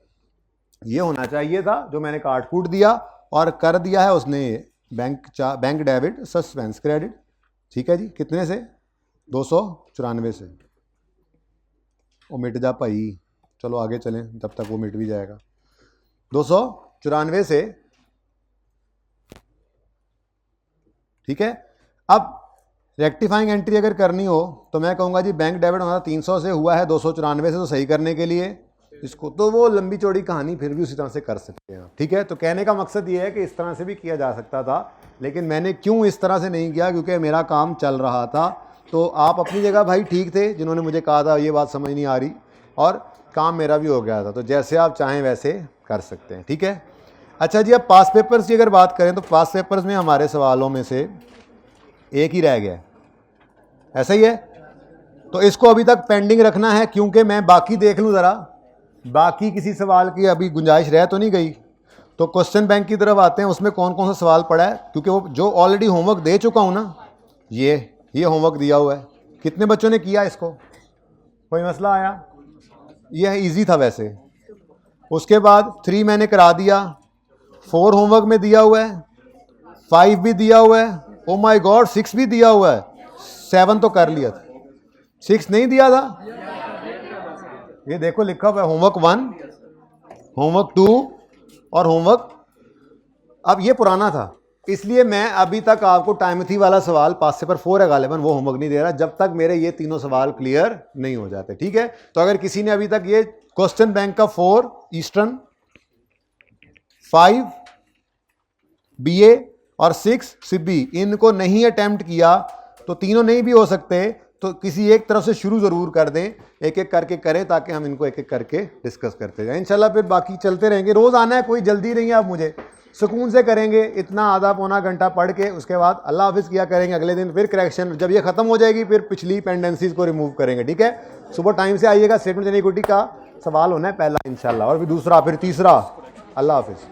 ये होना चाहिए था जो मैंने काट कूट दिया और कर दिया है उसने, बैंक डेबिट सस्पेंस क्रेडिट, ठीक है जी। कितने से? 294 से। वो मिट जा भाई, चलो आगे चलें, जब तक वो मिट भी जाएगा। 294 से, ठीक है। अब रेक्टिफाइंग एंट्री अगर करनी हो तो मैं कहूँगा जी बैंक डेबिट हमारा 300 से हुआ है 294 से, तो सही करने के लिए इसको, तो वो लंबी चौड़ी कहानी फिर भी उसी तरह से कर सकते हैं, ठीक है। तो कहने का मकसद ये है कि इस तरह से भी किया जा सकता था, लेकिन मैंने क्यों इस तरह से नहीं किया? क्योंकि मेरा काम चल रहा था। तो आप अपनी जगह भाई ठीक थे, जिन्होंने मुझे कहा था ये बात समझ नहीं आ रही, और काम मेरा भी हो गया था। तो जैसे आप चाहें वैसे कर सकते हैं, ठीक है। अच्छा जी, अब पास पेपर्स की अगर बात करें तो पास पेपर्स में हमारे सवालों में से एक ही रह गया, ऐसा ही है। तो इसको अभी तक पेंडिंग रखना है, क्योंकि मैं बाकी देख लूँ ज़रा, बाकी किसी सवाल की अभी गुंजाइश रह तो नहीं गई। तो क्वेश्चन बैंक की तरफ आते हैं, उसमें कौन कौन सा सवाल पड़ा है, क्योंकि वो जो ऑलरेडी होमवर्क दे चुका हूँ ना, ये होमवर्क दिया हुआ है। कितने बच्चों ने किया इसको? कोई मसला आया? यह इजी था वैसे। उसके बाद 3 मैंने करा दिया, 4 होमवर्क में दिया हुआ है, 5 भी दिया हुआ है, ओ माय गॉड 6 भी दिया हुआ है, 7 तो कर लिया था, 6 नहीं दिया था। ये देखो लिखा हुआ है होमवर्क 1, होमवर्क 2 और होमवर्क, अब ये पुराना था, इसलिए मैं अभी तक आपको टाइमथी वाला सवाल पास पेपर 4 है गालिबन, वो होमवर्क नहीं दे रहा जब तक मेरे ये तीनों सवाल क्लियर नहीं हो जाते, ठीक है। तो अगर किसी ने अभी तक ये क्वेश्चन बैंक का 4 ईस्टर्न, 5 बीए और 6 सिब्बी इनको नहीं अटेम्प्ट किया, तो तीनों नहीं भी हो सकते, तो किसी एक तरफ से शुरू जरूर कर दें, एक एक करके करें ताकि हम इनको एक एक करके डिस्कस करते जाएं इंशाल्लाह। फिर बाकी चलते रहेंगे, रोज आना है, कोई जल्दी नहीं है, आप मुझे सुकून से करेंगे, इतना आधा पौना घंटा पढ़ के उसके बाद अल्लाह हाफिज़ किया करेंगे। अगले दिन फिर करेक्शन, जब ये खत्म हो जाएगी फिर पिछली पेंडेंसीज को रिमूव करेंगे, ठीक है। सुबह टाइम से आइएगा, स्टेटमेंट इक्विटी का सवाल होना है पहला इंशाल्लाह, और फिर दूसरा, फिर तीसरा। अल्लाह हाफिज़।